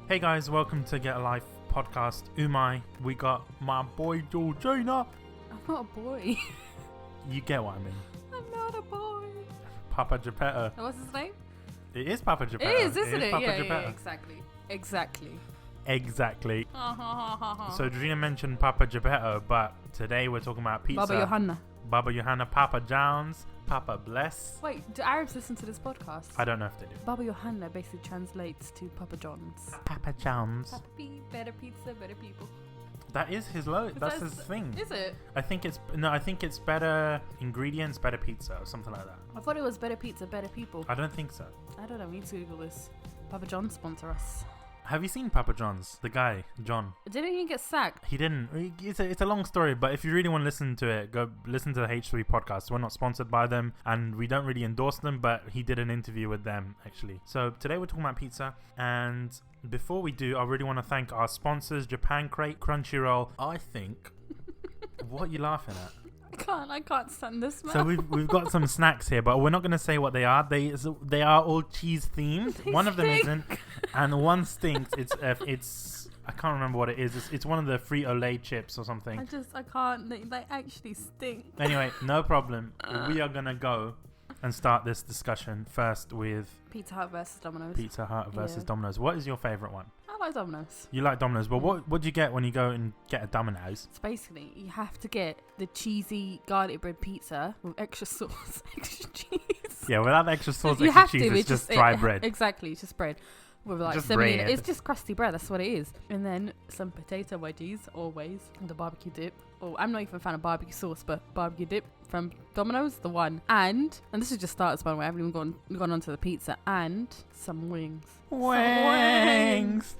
Hey guys, welcome to Get a Life podcast. Umai, we got my boy Georgina. I'm not a boy. You get what I mean. I'm not a boy. Papa Geppetto. What's his name? It is Papa Geppetto. It is, isn't it? Papa Yeah, Geppetto. exactly. So Georgina mentioned Papa Geppetto, but today we're talking about pizza. Baba Johanna, Papa John's, Papa Bless. Wait, do Arabs listen to this podcast? I don't know if they do. Baba Johanna basically translates to Papa John's. Papa John's. Papa P, better pizza, better people. That is his That's his thing. Is it? I think it's better ingredients, better pizza, or something like that. I thought it was better pizza, better people. I don't think so. I don't know. We need to Google this. Papa John sponsor us. Have you seen Papa John's? The guy, John. Didn't he get sacked? He didn't. It's a long story, but if you really want to listen to it, go listen to the H3 podcast. We're not sponsored by them, and we don't really endorse them, but he did an interview with them, actually. So today we're talking about pizza, and before we do, I really want to thank our sponsors, Japan Crate, Crunchyroll. I think... What are you laughing at? I can't stand this, man. So we've got some snacks here, but we're not going to say what they are. They are all cheese themed. One of them isn't, and one stinks. It's I can't remember what it is. It's one of the Frito-Lay chips or something. I can't. They actually stink. Anyway, no problem. We are gonna go and start this discussion first with Pizza Hut versus Domino's. Pizza Hut versus Domino's. What is your favorite one? I like Domino's. You like Domino's, but what do you get when you go and get a Domino's? So basically, you have to get the cheesy garlic bread pizza with extra sauce, extra cheese. Yeah, without the extra sauce, you extra have cheese, to. it's just dry bread. Exactly, it's just bread. With like just bread. bread. It's just crusty bread, that's what it is. And then some potato wedgies, always. And the barbecue dip. Oh, I'm not even a fan of barbecue sauce, but barbecue dip from Domino's, the one. And this is just starters, by the way, I haven't even gone onto the pizza. And some wings. Wings!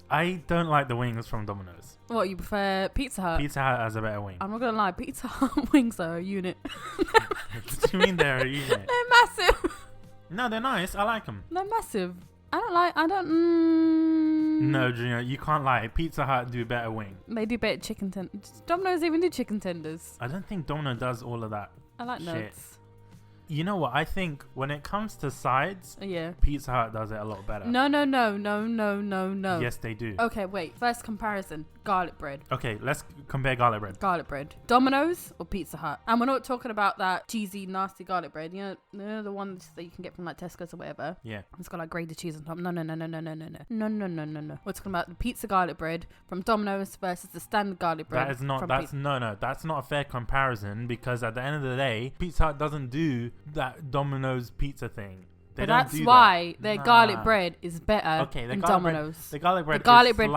I don't like the wings from Domino's. What, you prefer Pizza Hut? Pizza Hut has a better wing. I'm not going to lie, Pizza Hut wings are a unit. What do you mean they're a unit? They're massive. No, they're nice. I like them. They're massive. No, Gina, you can't lie. Pizza Hut do better wing. They do better chicken tenders. Domino's even do chicken tenders. I don't think Domino does all of that. I like shit. nuts. You know what? I think when it comes to sides, yeah, Pizza Hut does it a lot better. No. Yes, they do. Okay, wait. First comparison. Garlic bread. Okay, let's compare garlic bread. Garlic bread. Domino's or Pizza Hut? And we're not talking about that cheesy, nasty garlic bread. You know the ones that you can get from like Tesco's or whatever? Yeah. It's got like grated cheese on top. No. We're talking about the pizza garlic bread from Domino's versus the standard garlic bread. That's not a fair comparison, because at the end of the day, Pizza Hut doesn't do that Domino's pizza thing. But that's why their garlic bread is better than Domino's. The garlic bread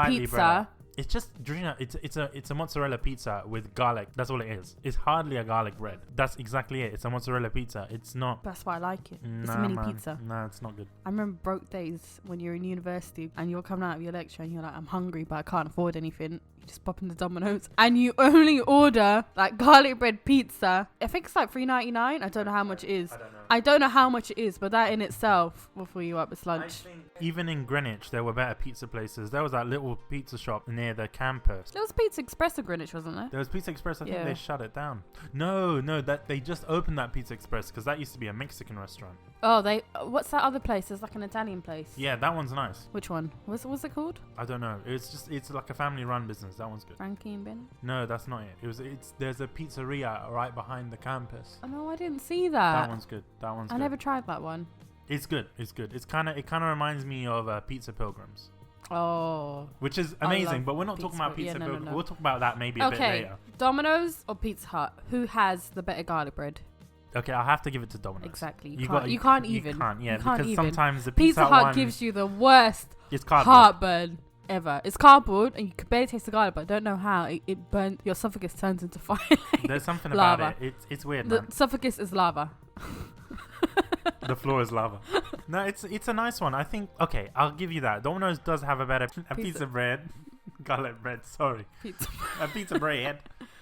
pizza. Better. It's just, Georgina, it's a mozzarella pizza with garlic. That's all it is. It's hardly a garlic bread. That's exactly it. It's a mozzarella pizza. It's not. That's why I like it. It's a mini pizza. No, it's not good. I remember broke days when you're in university and you're coming out of your lecture and you're like, I'm hungry, but I can't afford anything. You just pop into Domino's and you only order like garlic bread pizza. I think it's like $3.99. I don't know how much it is. I don't know how much it is, but that in itself will fill you up. It's lunch. I think even in Greenwich, there were better pizza places. There was that little pizza shop near the campus. There was Pizza Express in Greenwich, wasn't there? There was Pizza Express. I think they shut it down. No, that they just opened that Pizza Express because that used to be a Mexican restaurant. Oh, what's that other place? There's like an Italian place. Yeah, that one's nice. Which one? What's it called? I don't know. It's like a family-run business. That one's good. Frankie and Ben? No, that's not it. There's a pizzeria right behind the campus. Oh no, I didn't see that. That one's good. I never tried that one. It's good. It kind of reminds me of Pizza Pilgrims. Oh. Which is amazing, but we're not talking about Pizza Pilgrims. No. We'll talk about that maybe a bit later. Domino's or Pizza Hut? Who has the better garlic bread? Okay, I'll have to give it to Domino's. Exactly. You can't even. Because sometimes the Pizza Hut gives you the worst heartburn ever. It's cardboard and you can barely taste the garlic, but I don't know how it burns. Your esophagus turns into fire. There's something about it. It's weird, man. The esophagus is lava. The floor is lava. No, it's a nice one. I think. Okay, I'll give you that. Domino's does have a better pizza bread, garlic bread. Sorry, pizza bread.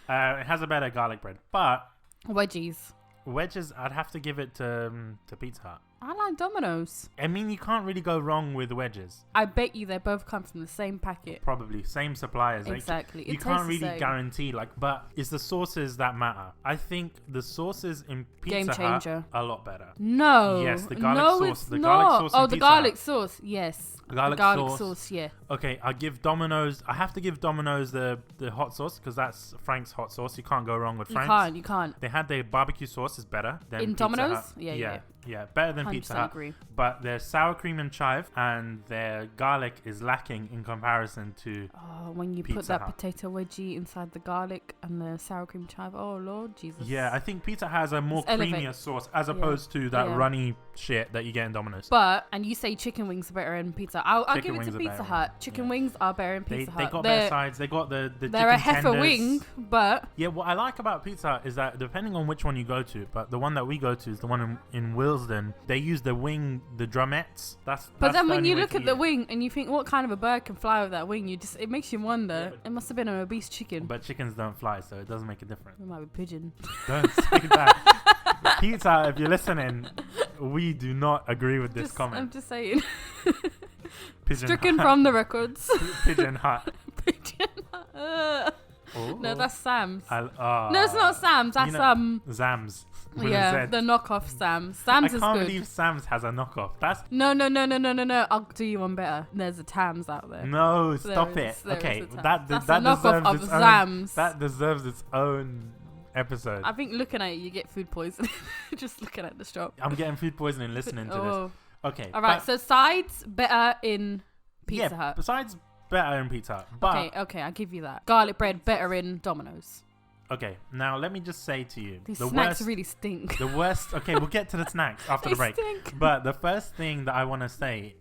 It has a better garlic bread, but wedges. I'd have to give it to Pizza Hut. I like Domino's. I mean, you can't really go wrong with wedges. I bet you they both come from the same packet. Probably same suppliers. Exactly. You can't really guarantee, but it's the sauces that matter. I think the sauces in Pizza Hut are a lot better. No. Yes, the garlic sauce. It's not. Oh, the garlic sauce. Yes. The garlic sauce. Yeah. Okay, I have to give Domino's the hot sauce because that's Frank's hot sauce. You can't go wrong with Frank's. You can't. They had their barbecue sauce is better than in Pizza Domino's. Hut. Yeah, better than Pizza Hut. Agree. But their sour cream and chive and their garlic is lacking in comparison to when you Pizza put that Hut. potato wedgie inside the garlic and the sour cream chive. Oh Lord Jesus. Yeah, I think Pizza has a more creamier sauce as opposed to that runny shit that you get in Domino's. And you say chicken wings are better in Pizza. I'll give it to Pizza Hut. Chicken wings are better in Pizza Hut. They got better sides. They got the they're a heifer wing, but yeah. What I like about Pizza Hut is that depending on which one you go to, but the one that we go to is the one in Willesden. They use the wing, the drumettes. But then when you look at the wing and you think, what kind of a bird can fly with that wing? It makes you wonder. It must have been an obese chicken. But chickens don't fly, so it doesn't make a difference. It might be pigeon. Don't say that. Pizza Hut, if you're listening, we do not agree with this comment. I'm just saying. Pigeon Stricken Hut. from the records. Pigeon Hut. Pigeon Hut. No, that's Sam's. No, it's not Sam's. That's Zams. Yeah, the knockoff Sam's. Sam's is good. I can't believe Sam's has a knockoff. That's no. I'll do you one better. There's a Tams out there. No, stop it. Okay, that deserves its own episode. I think looking at it, you get food poisoning. Just looking at the shop. I'm getting food poisoning listening to this. Okay. All right. So sides better in Pizza Hut. Besides better in Pizza Hut. But okay, I'll give you that. Garlic bread better in Domino's. Okay, now let me just say to you, these snacks really stink. The worst. Okay, we'll get to the snacks after the break. Stink. But the first thing that I want to say,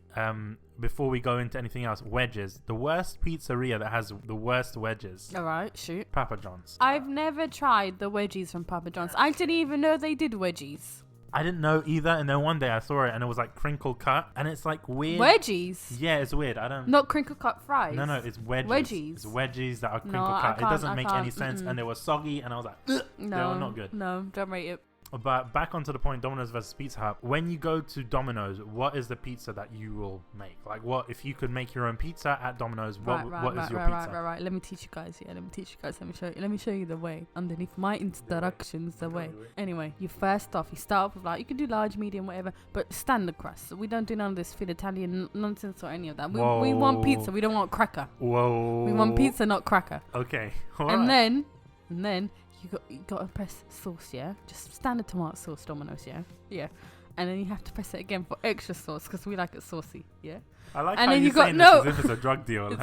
before we go into anything else, wedges. The worst pizzeria that has the worst wedges. All right, shoot. Papa John's. I've never tried the wedgies from Papa John's. I didn't even know they did wedgies. I didn't know either, and then one day I saw it and it was like crinkle cut, and it's like weird. Wedgies? Yeah, it's weird. Not crinkle cut fries. No, it's wedges. Wedgies. It's wedges that are crinkle cut. It doesn't make any sense, and they were soggy, and I was like, ugh, they were not good. No, don't rate it. But back onto the point, Domino's versus Pizza Hut. When you go to Domino's, what is the pizza that you will make? Like, what if you could make your own pizza at Domino's? What is your pizza? Right. Let me teach you guys. Let me show you the way. Underneath my instructions, the way. Anyway, you start off with you can do large, medium, whatever, but standard crust. So we don't do none of this fit Italian nonsense or any of that. We want pizza. We don't want cracker. Whoa. We want pizza, not cracker. Okay. And then. You got to press sauce, yeah? Just standard tomato sauce, Domino's, yeah? Yeah. And then you have to press it again for extra sauce because we like it saucy, yeah? I like how you're saying this as if it's a drug deal.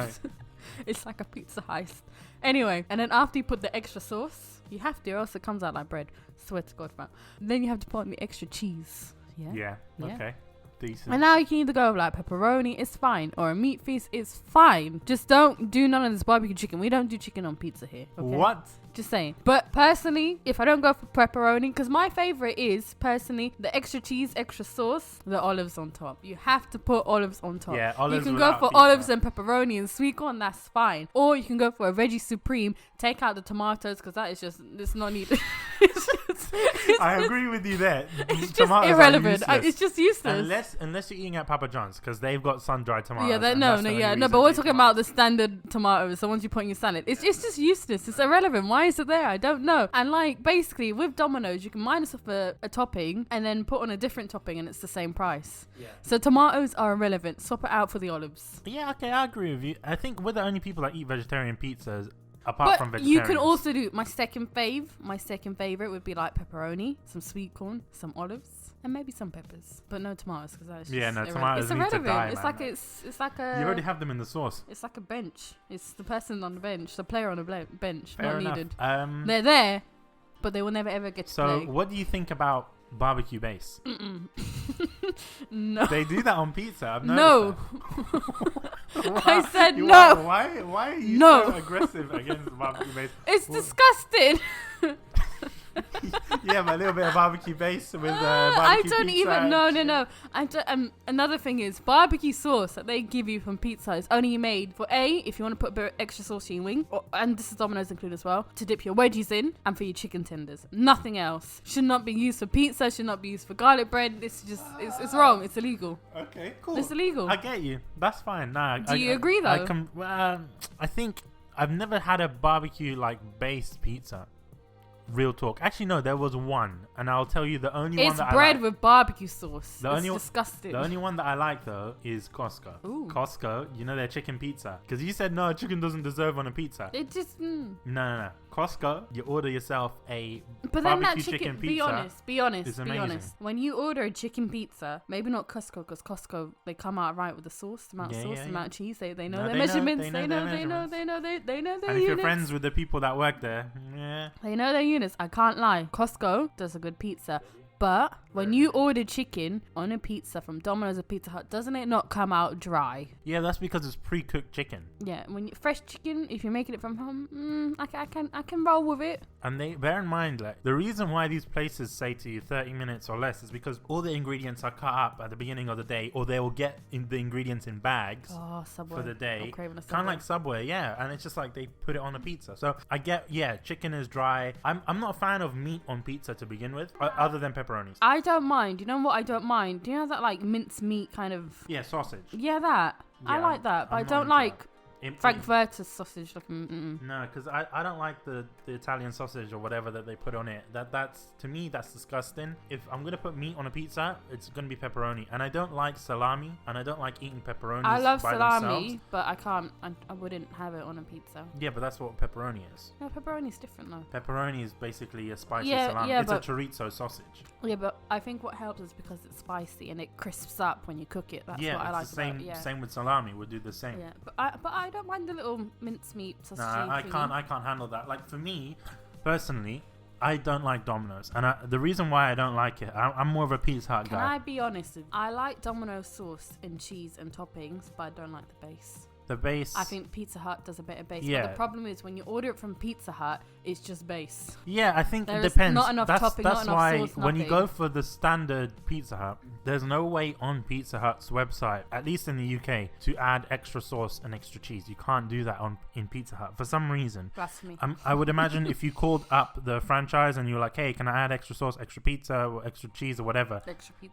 It's like a pizza heist. Anyway, and then after you put the extra sauce, you have to or else it comes out like bread. Swear to God, man. Then you have to put on the extra cheese, yeah? Yeah, okay. Decent. And now you can either go with like pepperoni, it's fine, or a meat feast, it's fine. Just don't do none of this barbecue chicken. We don't do chicken on pizza here. Okay? What? Just saying. But personally, if I don't go for pepperoni, because my favorite is personally the extra cheese, extra sauce, the olives on top. You have to put olives on top. Yeah, olives. You can go for olives and pepperoni and sweet corn, that's fine. Or you can go for a veggie supreme, take out the tomatoes because that is just, it's not needed. I agree with you there. It's just irrelevant. It's just useless. Unless you're eating at Papa John's because they've got sun-dried tomatoes. Yeah, no. But we're talking about the standard tomatoes, the ones you put in your salad. It's just useless. It's irrelevant. Why is it there? I don't know. And like basically with Domino's, you can minus off a topping and then put on a different topping, and it's the same price. Yeah. So tomatoes are irrelevant. Swap it out for the olives. Yeah, okay, I agree with you. I think we're the only people that eat vegetarian pizzas. Apart from vegetarians. You can also do my second favorite would be like pepperoni, some sweet corn, some olives, and maybe some peppers, but no tomatoes because that's just tomatoes it's need irrelevant. To die, It's like a. You already have them in the sauce. It's like a bench. It's the person on the bench, the player on the bench. Fair not enough. Needed. They're there, but they will never ever get to play. So, what do you think about barbecue base? No. They do that on pizza. I've noticed that. I said no. Why are you so aggressive against barbecue base? It's disgusting. Yeah, but a little bit of barbecue base with I barbecue don't pizza even. and No. shit. I don't, another thing is barbecue sauce that they give you from pizza is only made for if you want to put a bit of extra sauce in your wing, and this is Domino's included as well, to dip your wedgies in, and for your chicken tenders. Nothing else should not be used for pizza. Should not be used for garlic bread. This is just it's wrong. It's illegal. Okay, cool. It's illegal. I get you. That's fine. Nah, Do you agree though? I think I've never had a barbecue like based pizza. Real talk. Actually, no, there was one, and I'll tell you the only one It's that bread I like. with barbecue sauce. The It's only one- disgusting. The only one that I like though is Costco. Ooh. Costco, you know their chicken pizza, because you said no, chicken doesn't deserve on a pizza. It just. No. Costco, you order yourself a But then that barbecue chicken, chicken be pizza. honest, be honest, is be amazing. honest. When you order a chicken pizza, maybe not Costco, because Costco, they come out right with the sauce, the amount of sauce, the amount of cheese. They know No, their they know, measurements. they They know know their their And if units. you're friends with the people that work there, They know their units. I can't lie. Costco does a good pizza. But when you order chicken on a pizza from Domino's or Pizza Hut, doesn't it not come out dry? yeah, that's because it's pre-cooked chicken. Yeah, when fresh chicken, if you're making it from home, I can roll with it. And they bear in mind, like, the reason why these places say to you 30 minutes or less is because all the ingredients are cut up at the beginning of the day, or they will get the ingredients in bags Oh, Subway. for the day. I'm craving a Subway. Kind of like Subway, yeah. And it's just like they put it on a pizza. So I get, yeah, chicken is dry. I'm not a fan of meat on pizza to begin with, other than pepperonis. I don't mind. You know what I don't mind? Do you know that like mince meat kind of? Yeah, sausage. Yeah, that. I Yeah, like that, but I'm I not don't into like that. Frankfurter sausage. Like, mm-mm. No, because I don't like the Italian sausage or whatever that they put on it. That's to me, that's disgusting. If I'm gonna put meat on a pizza, it's gonna be pepperoni, and I don't like salami, and I don't like eating pepperonis. I love by salami, themselves. but I can't. I wouldn't have it on a pizza. Yeah, but that's what pepperoni is. No, pepperoni's different though. Pepperoni is basically a spicy Yeah, salami. yeah, It's a but- chorizo sausage. Yeah, but I think what helps is because it's spicy and it crisps up when you cook it. That's Yeah, what I like it's the same. about it. Yeah. Same with salami. We'll do the same. Yeah, but I don't mind the little mincemeat sausage. No, I can't handle that. Like for me, personally, I don't like Domino's, and the reason why I don't like it, I'm more of a Pizza Hut Can guy. I be honest? I like Domino's sauce and cheese and toppings, but I don't like the base. The base. I think Pizza Hut does a better base. Yeah. But the problem is when you order it from Pizza Hut, it's just base. Yeah, I think There it is depends. not enough that's topping, that's not enough why sauce, when you nothing. go for the standard Pizza Hut, there's no way on Pizza Hut's website, at least in the UK, to add extra sauce and extra cheese. You can't do that in Pizza Hut for some reason. Blasphemy. I would imagine if you called up the franchise and you were like, "Hey, can I add extra sauce, extra pizza, or extra cheese, or whatever?"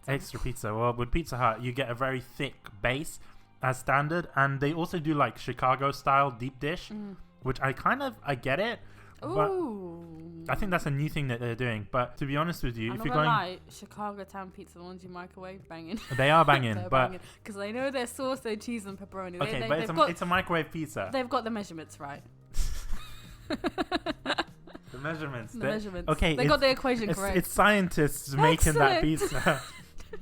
Extra pizza. Well, with Pizza Hut, you get a very thick base as standard, and they also do like Chicago style deep dish, which I get it. But Ooh. I think that's a new thing that they're doing. But to be honest with you, I'm if not you're gonna going, lie, Chicago Town pizza, the ones you microwave, banging. they are banging. But because I know their sauce, their cheese, and pepperoni. okay, but it's a microwave pizza. They've got the measurements right. The measurements. The measurements. Okay, They got the equation correct. It's scientists making that Excellent. pizza.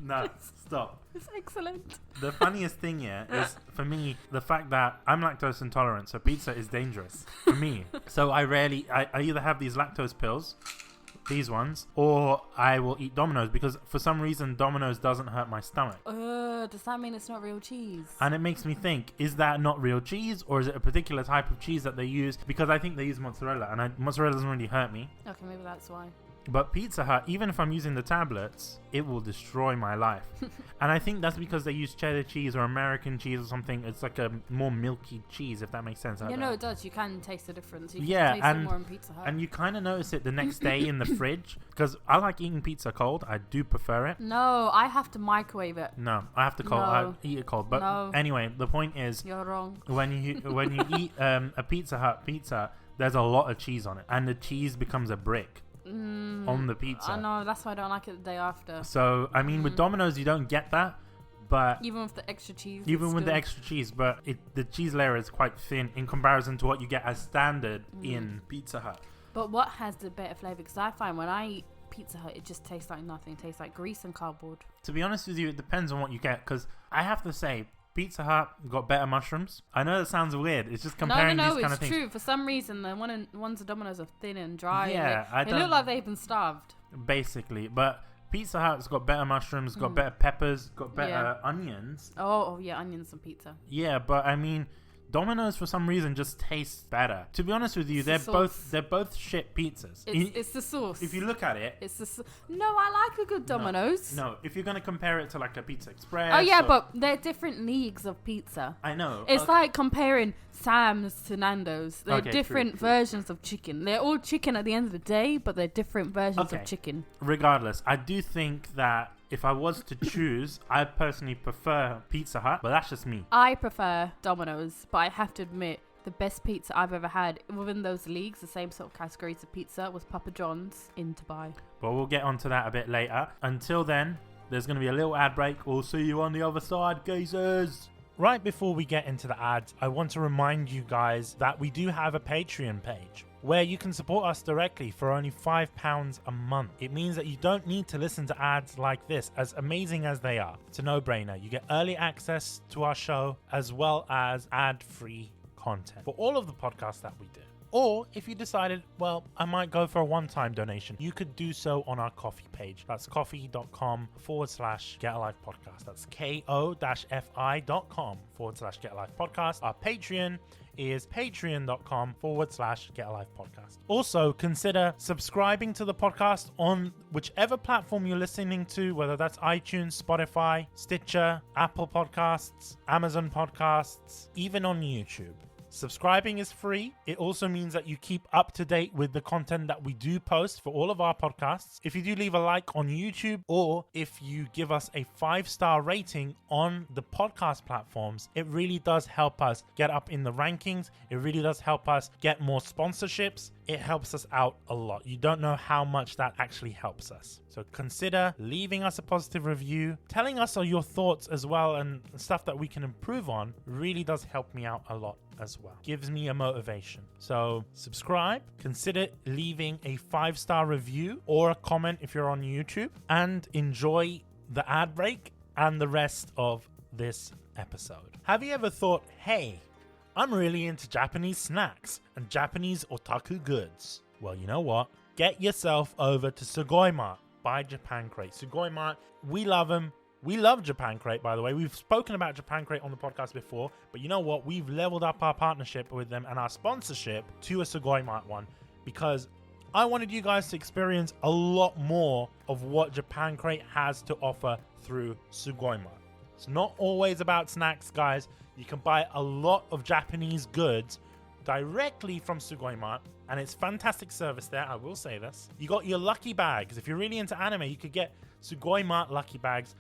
No, stop. It's excellent. The funniest thing here is, for me, the fact that I'm lactose intolerant, so pizza is dangerous for me. So I either have these lactose pills, these ones, or I will eat Domino's, because for some reason Domino's doesn't hurt my stomach. Does that mean it's not real cheese? And it makes me think, is that not real cheese, or is it a particular type of cheese that they use? Because I think they use mozzarella, and mozzarella doesn't really hurt me. Okay, maybe that's why. But Pizza Hut, even if I'm using the tablets, it will destroy my life. And I think that's because they use cheddar cheese or American cheese or something. It's like a more milky cheese, if that makes sense. Yeah, no, it does. You can taste the difference. You can Yeah, taste and- it more in Pizza Hut. And you kind of notice it the next day in the fridge, because I like eating pizza cold. I do prefer it. No, I have to microwave it. No, I have to cold. No. I eat it cold. But No. anyway, the point is, You're wrong. when you eat a Pizza Hut pizza, there's a lot of cheese on it, and the cheese becomes a brick on the pizza. I know, that's why I don't like it the day after. So I mean, with Domino's, you don't get that, but Even with the extra cheese. even it's with the still- extra cheese, but the cheese layer is quite thin in comparison to what you get as standard in Pizza Hut. But what has the better flavour? Because I find when I eat Pizza Hut, it just tastes like nothing. It tastes like grease and cardboard. To be honest with you, it depends on what you get, because I have to say, Pizza Hut got better mushrooms. I know that sounds weird. It's just comparing no, these kind it's of things. true. For some reason, the ones at Domino's are thin and dry. Yeah, I and they don't- look like they've been starved. Basically, but Pizza Hut's got better mushrooms, got better peppers, got better Yeah. onions. Oh, yeah, onions on pizza. Yeah, but I mean, Domino's for some reason just tastes better. To be honest with you, they're both shit pizzas. It's the sauce. If you look at it, it's the no. I like a good Domino's. No, if you're gonna compare it to like a Pizza Express. Oh yeah, but they're different leagues of pizza. I know. It's like comparing Sam's to Nando's. They're different true. versions of chicken. They're all chicken at the end of the day, but they're different versions of chicken. Regardless, I do think that if I was to choose, I personally prefer Pizza Hut, but that's just me. I prefer Domino's, but I have to admit, the best pizza I've ever had within those leagues, the same sort of categories of pizza, was Papa John's in Dubai. But we'll get onto that a bit later. Until then, there's going to be a little ad break. We'll see you on the other side, geezers. Right before we get into the ads, I want to remind you guys that we do have a Patreon page where you can support us directly for only £5 a month. It means that you don't need to listen to ads like this, as amazing as they are. It's a no-brainer. You get early access to our show as well as ad-free content for all of the podcasts that we do. Or if you decided, well, I might go for a one-time donation, you could do so on our coffee page. That's coffee.com/Get Alive Podcast. That's ko-fi.com/Get Alive Podcast. Our Patreon is patreon.com/Get Alive Podcast. Also, consider subscribing to the podcast on whichever platform you're listening to, whether that's iTunes, Spotify, Stitcher, Apple Podcasts, Amazon Podcasts, even on YouTube. Subscribing is free. It also means that you keep up to date with the content that we do post for all of our podcasts. If you do leave a like on YouTube, or if you give us a 5-star rating on the podcast platforms, it really does help us get up in the rankings. It really does help us get more sponsorships. It helps us out a lot. You don't know how much that actually helps us. So consider leaving us a positive review, telling us all your thoughts as well, and stuff that we can improve on. Really does help me out a lot as well. Gives me a motivation. So subscribe, consider leaving a 5-star review or a comment if you're on YouTube, and enjoy the ad break and the rest of this episode. Have you ever thought, hey, I'm really into Japanese snacks and Japanese otaku goods? Well, you know what? Get yourself over to Sugoi Mart by Japan Crate. Sugoi Mart, we love them. We love Japan Crate, by the way. We've spoken about Japan Crate on the podcast before, but you know what? We've leveled up our partnership with them and our sponsorship to a Sugoi Mart one, because I wanted you guys to experience a lot more of what Japan Crate has to offer through Sugoi Mart. It's not always about snacks, guys. You can buy a lot of Japanese goods directly from Sugoi Mart, and it's fantastic service there, I will say this. You got your lucky bags. If you're really into anime, you could get Sugoi Mart lucky bags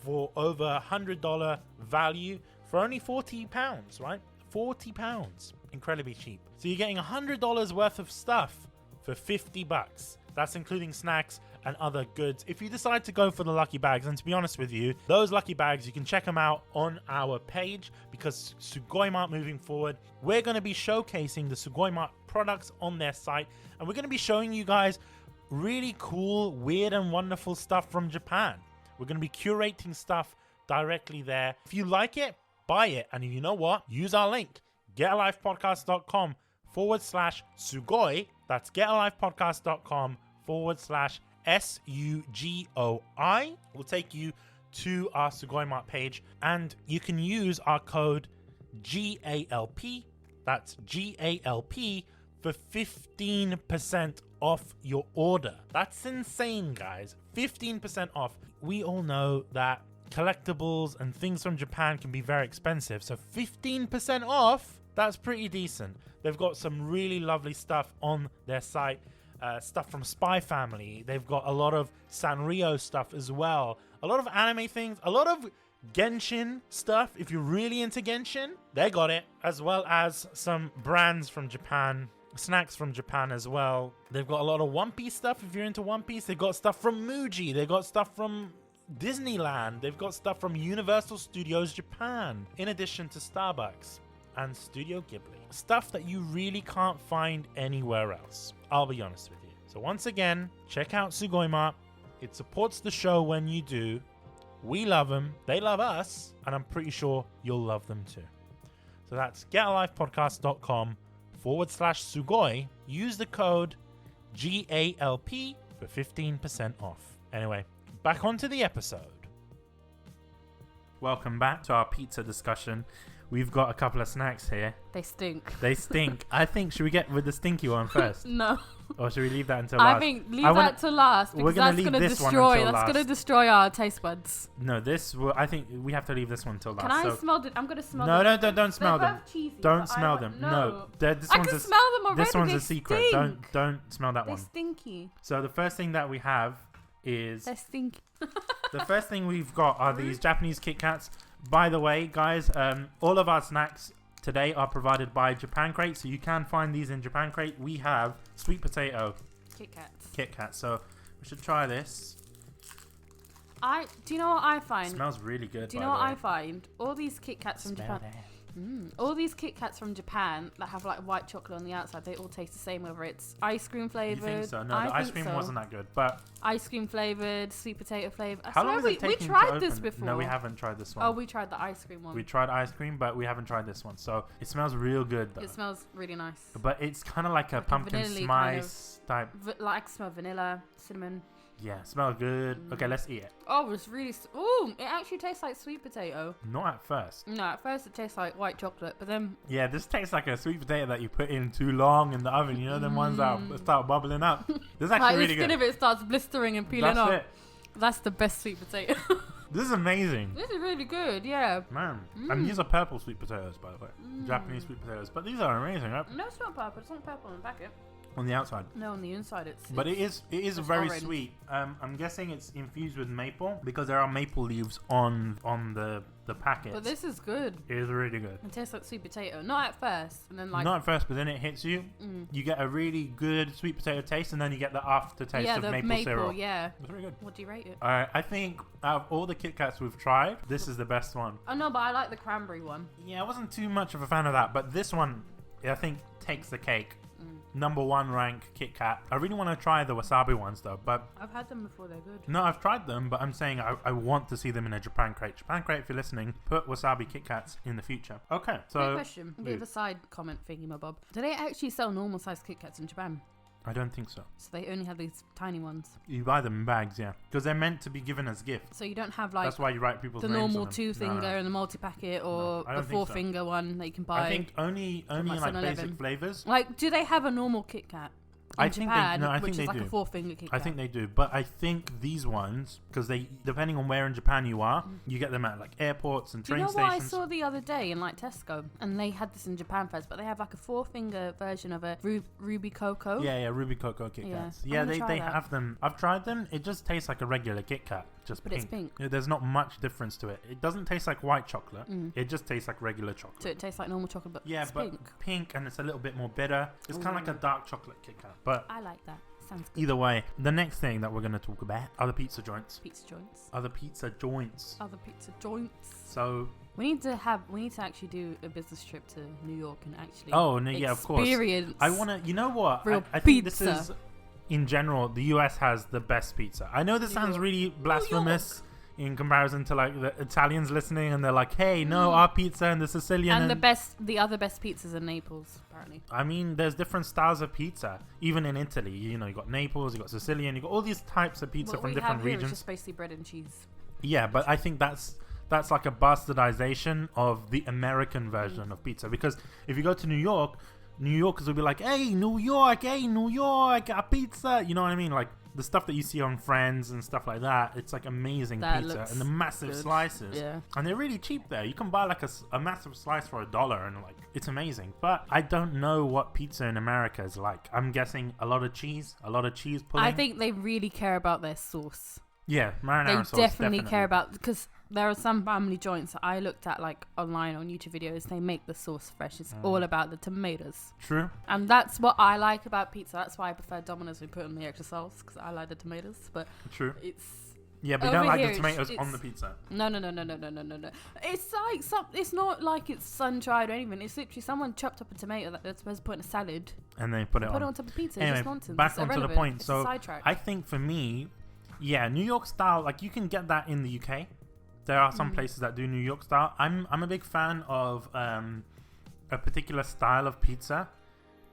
for over $100 value for only £40, right? £40. Incredibly cheap. So you're getting $100 worth of stuff for $50. That's including snacks and other goods. If you decide to go for the lucky bags, and to be honest with you, those lucky bags, you can check them out on our page, because Sugoi Mart moving forward, we're going to be showcasing the Sugoi Mart products on their site, and we're going to be showing you guys really cool, weird and wonderful stuff from Japan. We're going to be curating stuff directly there. If you like it, buy it. And you know what? Use our link, getalivepodcast.com/Sugoi. That's getalivepodcast.com/SUGOI. Will take you to our Sugoi Mart page, and you can use our code GALP. That's GALP for 15% off your order. That's insane, guys. 15% off. We all know that collectibles and things from Japan can be very expensive, so 15% off, that's pretty decent. They've got some really lovely stuff on their site. Stuff from Spy Family. They've got a lot of Sanrio stuff as well. A lot of anime things. A lot of Genshin stuff. If you're really into Genshin, they got it. As well as some brands from Japan. Snacks from Japan as well. They've got a lot of One Piece stuff if you're into One Piece. They've got stuff from Muji. They've got stuff from Disneyland. They've got stuff from Universal Studios Japan. In addition to Starbucks and Studio Ghibli. Stuff that you really can't find anywhere else. I'll be honest with you. So once again, check out Sugoi Mart. It supports the show when you do. We love them. They love us. And I'm pretty sure you'll love them too. So that's getalivepodcast.com/Sugoi. Use the code GALP for 15% off. Anyway, back onto the episode. welcome back to our pizza discussion. We've got a couple of snacks here. They stink. They stink. I think, should we get with the stinky one first? No. Or should we leave that until last? I think that to last because that's going to destroy our taste buds. No, I think we have to leave this one till last. Can I smell it? I'm going to smell them. No, don't smell them. Cheesy, don't smell them. No. I can smell them already. This one's a secret. Stink. Don't smell that one. They're stinky. So the first thing that we have is... They're stinky. The first thing we've got are these Japanese Kit Kats. By the way, guys, all of our snacks today are provided by Japan Crate, so you can find these in Japan Crate. We have sweet potato Kit Kats, so we should try this. Do you know what I find? It smells really good. Do you know what I find? All these Kit Kats from Japan. All these Kit Kats from Japan that have like white chocolate on the outside, they all taste the same, whether it's ice cream flavored. You think so? No, the ice cream wasn't that good, but ice cream flavored, sweet potato flavored. How long is it taking we tried to this open? before. No, we haven't tried this one. Oh, we tried the ice cream one. We tried ice cream, but we haven't tried this one. So it smells real good though. It smells really nice. But it's kind of like a pumpkin spice type. Like smell vanilla, cinnamon. Yeah, smells good. Okay, let's eat it. Oh, it's really... Ooh, it actually tastes like sweet potato. Not at first. No, at first it tastes like white chocolate, but then... Yeah, this tastes like a sweet potato that you put in too long in the oven. You know, them ones that start bubbling up. This is actually really good. The skin of it starts blistering and peeling off. That's it. That's the best sweet potato. This is amazing. This is really good, yeah. Man. And these are purple sweet potatoes, by the way. Japanese sweet potatoes. But these are amazing, right? No, it's not purple. It's not purple on the packet. On the outside. No, on the inside it's... But it is very orange. sweet. I'm guessing it's infused with maple because there are maple leaves on the packet. But this is good. It is really good. It tastes like sweet potato. Not at first. And then like... Not at first, but then it hits you. You get a really good sweet potato taste and then you get the aftertaste of maple syrup. Yeah, it's really good. What do you rate it? I think out of all the Kit Kats we've tried, this is the best one. Oh no, but I like the cranberry one. Yeah, I wasn't too much of a fan of that, but this one, I think, takes the cake. Number one rank Kit Kat. I really want to try the wasabi ones though, but I've had them before. They're good. No, I've tried them, but I'm saying I want to see them in a Japan Crate. Japan Crate, if you're listening, put wasabi Kit Kats in the future. Okay, so quick question, a bit of a side comment thingy, my bob. Do they actually sell normal sized Kit Kats in Japan? I don't think so. So they only have these tiny ones. You buy them in bags, yeah, because they're meant to be given as gifts. So you don't have like that's why you write people's the names normal on them. 2-finger and the multi-packet or the 4-finger one that you can buy. I think only like basic flavors. Like, do they have a normal Kit Kat? I think they do. A 4-finger Kit Kat. I think they do, but I think these ones, because they, depending on where in Japan you are, you get them at like airports and train stations. Do you know what I saw the other day in like Tesco? And they had this in Japan first, but they have like a 4-finger version of a Ruby Cocoa. Yeah, Ruby Cocoa Kit Kats. Yeah, they have them. I've tried them. It just tastes like a regular Kit Kat, just but pink. It's pink. There's not much difference to it. It doesn't taste like white chocolate. It just tastes like regular chocolate. So it tastes like normal chocolate, but yeah, it's but pink, and it's a little bit more bitter. It's kind of like a dark chocolate Kit Kat. But I like that. Sounds good. Either way, the next thing that we're going to talk about are the pizza joints. Other pizza joints. So we need to actually do a business trip to New York and actually of course. I want to, you know what? I think this is, in general, the US has the best pizza. I know this sounds really blasphemous in comparison to like the Italians listening and they're like, hey, no, our pizza and the Sicilian and the other best pizzas in Naples, apparently. I mean, there's different styles of pizza, even in Italy. You know, you got Naples, you got Sicilian, you got all these types of pizza from different regions. It's just basically bread and cheese. Yeah, but I think that's like a bastardization of the American version of pizza, because if you go to New Yorkers will be like, hey, New York, a pizza. You know what I mean? Like the stuff that you see on Friends and stuff like that, it's like amazing pizza and the massive slices. Yeah. And they're really cheap there. You can buy like a massive slice for $1 and like it's amazing. But I don't know what pizza in America is like. I'm guessing a lot of cheese pudding. I think they really care about their sauce. Yeah, marinara sauce. They definitely care about, because there are some family joints that I looked at like online on YouTube videos. They make the sauce fresh. It's all about the tomatoes. True. And that's what I like about pizza. That's why I prefer Domino's. We put in the extra sauce because I like the tomatoes. But true. It's yeah, but you don't like the tomatoes on the pizza. No. It's like it's not like it's sun dried or anything. It's literally someone chopped up a tomato that they're supposed to put in a salad. And they put it on top of pizza. Anyway, it's just nonsense. Back onto the point. So sidetrack. I think for me, yeah, New York style, like you can get that in the UK. There are some places that do New York style. I'm a big fan of a particular style of pizza,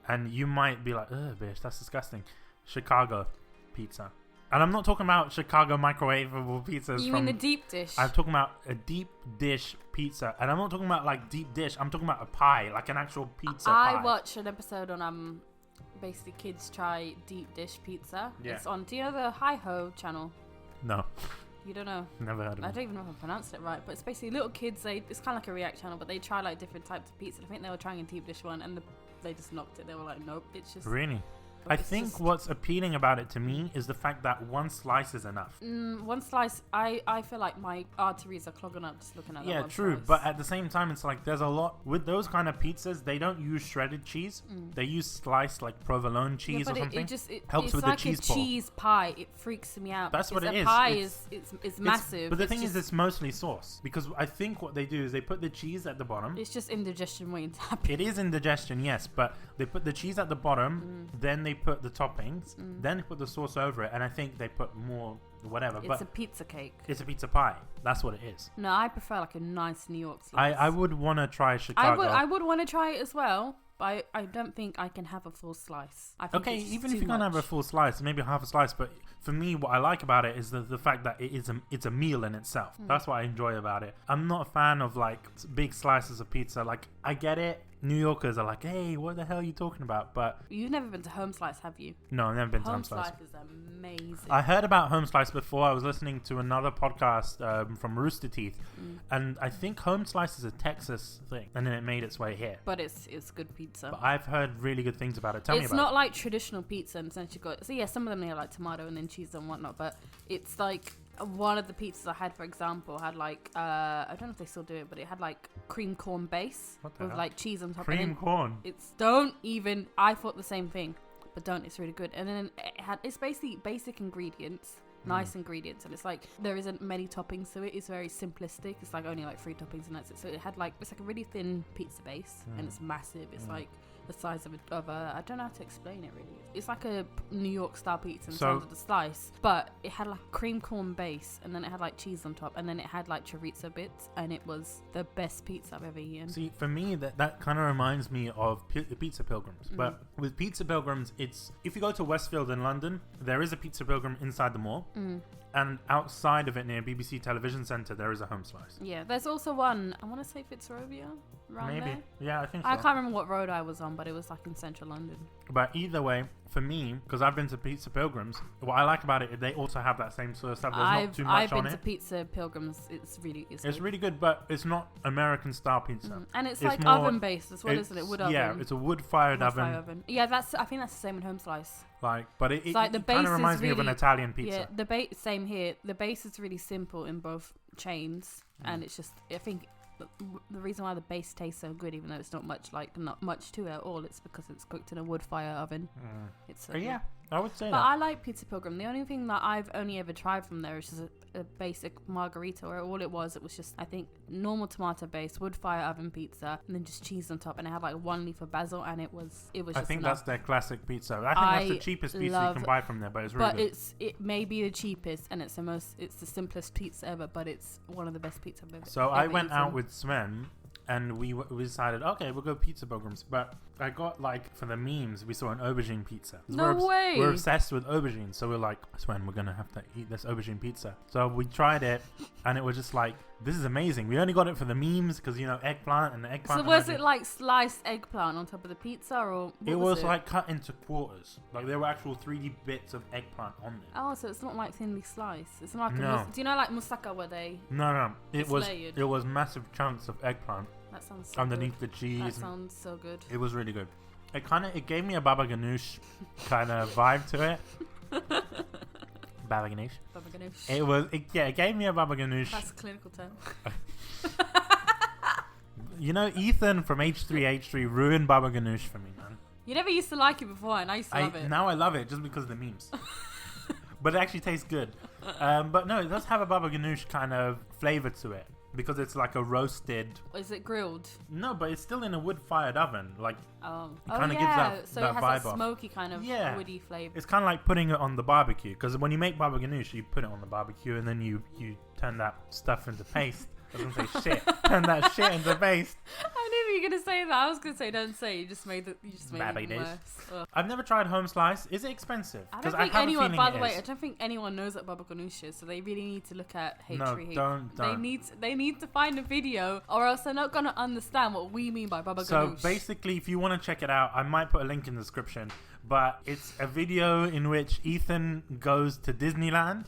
and you might be like, "Ugh, bitch, that's disgusting." Chicago pizza. And I'm not talking about Chicago microwavable pizzas. You mean the deep dish? I'm talking about a deep dish pizza. And I'm not talking about like deep dish. I'm talking about a pie, like an actual pizza pie. I watched an episode on basically kids try deep dish pizza. Yeah. It's on. Do you know the Hi Ho channel? No. You don't know? Never heard of it. I don't even know if I pronounced it right, but it's basically little kids. It's kind of like a react channel, but they try like different types of pizza. I think they were trying a deep dish one, and they just knocked it. They were like, nope, it's just Really? I think what's appealing about it to me is the fact that one slice is enough. One slice, I feel like my arteries are clogging up just looking at that. Yeah, one true. slice. But at the same time, it's like there's a lot with those kind of pizzas. They don't use shredded cheese. They use sliced like provolone cheese or something. It helps it's with like the cheese a ball. cheese pie. It freaks me out. That's what it is. A pie is massive. But the thing is, it's mostly sauce because I think what they do is they put the cheese at the bottom. It's just indigestion waiting to happen. It is indigestion, yes, but they put the cheese at the bottom, then they put the toppings, then they put the sauce over it, and I think they put more whatever. It's but a pizza cake. It's a pizza pie. That's what it is. No, I prefer like a nice New York slice. I would want to try Chicago. I would want to try it as well, but I don't think I can have a full slice. I think Okay, it's even too if you can't much. have a full slice, maybe half a slice. But for me, what I like about it is the fact that it's a meal in itself. That's what I enjoy about it. I'm not a fan of like big slices of pizza. Like I get it. New Yorkers are like, hey, what the hell are you talking about? But You've never been to Home Slice, have you? no, I've never been to Home Home Slice. Slice is amazing. I heard about Home Slice before. I was listening to another podcast from Rooster Teeth, and I think Home Slice is a Texas thing, and then it made its way here. But it's good pizza. But I've heard really good things about it. Tell me It's about not like traditional pizza in the sense you got. So yeah, some of them they have like tomato and then cheese and whatnot. But it's like one of the pizzas I had, for example, had like I don't know if they still do it, but it had like cream corn base What the with hell? like cheese on top. Cream and then corn. It's don't even. I thought the same thing, but don't. It's really good. And then it's basically basic ingredients. Nice ingredients, and it's like there isn't many toppings to it. It's very simplistic. It's like only like 3 toppings and that's it. So it had like it's like a really thin pizza base and it's massive. It's like the size of a I don't know how to explain it really. It's like a New York style pizza in terms of the slice, but it had like cream corn base and then it had like cheese on top and then it had like chorizo bits and it was the best pizza I've ever eaten. See, for me, that kind of reminds me of Pizza Pilgrims. But with Pizza Pilgrims, it's if you go to Westfield in London, there is a Pizza Pilgrim inside the mall. And outside of it, near BBC Television Centre, there is a Home Slice. Yeah, there's also one, I want to say Fitzrovia, around Maybe. there. Yeah, I think so. I can't remember what road I was on, but it was like in central London. But either way, for me, because I've been to Pizza Pilgrims, what I like about it, they also have that same sort of stuff. There's not too much I've on been to it. Pizza Pilgrims. It's It's really good, but it's not American style pizza. And it's It's like more- oven based as well, isn't it? Wood oven. Yeah, it's a wood-fired Wood-fired oven. oven. Yeah, I think that's the same in Home Slice. Like, but it like the kind base of is reminds me of an really- Italian pizza. Yeah, the base same here. The base is really simple in both chains, and it's just I think the reason why the base tastes so good, even though it's not much to it at all, it's because it's cooked in a wood fire oven. It's so Yeah, good. I would say But that. I like Pizza Pilgrim. The only thing that I've only ever tried from there is just a basic margarita, where all it was just, I think, normal tomato base, wood fire oven pizza, and then just cheese on top, and it had like 1 leaf of basil, and it was I just think enough. that's their classic pizza. I think that's the cheapest pizza you can buy from there, but it's really good. It may be the cheapest, and it's the simplest pizza ever, but it's one of the best pizza I've ever So I went eaten. out with Sven, and we decided, okay, we'll go Pizza Pilgrims. But I got, like, for the memes, we saw an aubergine pizza. No way! We're obsessed with aubergines, so we're like, Sven, we're gonna have to eat this aubergine pizza. So we tried it, and it was just like, this is amazing. We only got it for the memes, because, eggplant and the eggplant. So was it like sliced eggplant on top of the pizza, or what It was like cut into quarters. Like, there were actual 3D bits of eggplant on there. Oh, so it's not like thinly sliced. It's not like No. do you know like moussaka where they? No. It's layered. It was massive chunks of eggplant That sounds so underneath good. the cheese. That sounds so good. It was really good. It gave me a baba ganoush kind of vibe to it. Baba ganoush. Baba ganoush. It gave me a baba ganoush. That's a clinical term. Ethan from H3H3 ruined baba ganoush for me, man. You never used to like it before, and I used to love it. Now I love it just because of the memes. But it actually tastes good. But no, it does have a baba ganoush kind of flavor to it. Because it's like a roasted. Is it grilled? No, but it's still in a wood-fired oven. Like, Oh, kinda gives yeah. that So vibe it has off. that smoky kind of Yeah. woody flavor. it's kind of like putting it on the barbecue. Because when you make baba ganoush, you put it on the barbecue and then you turn that stuff into paste. I was gonna say shit. Turn that shit into paste. I didn't you gonna say that? I was gonna say don't say. You just made it Bad even ideas. worse. Ugh. I've never tried home slice. Is it expensive? I Because don't I think have anyone. a feeling By the it way, is. I don't think anyone knows what baba ganoush is. So they really need to look at No, H3H. don't. They need to find a video, or else they're not gonna understand what we mean by baba So ganoush. basically, if you want to check it out, I might put a link in the description. But it's a video in which Ethan goes to Disneyland,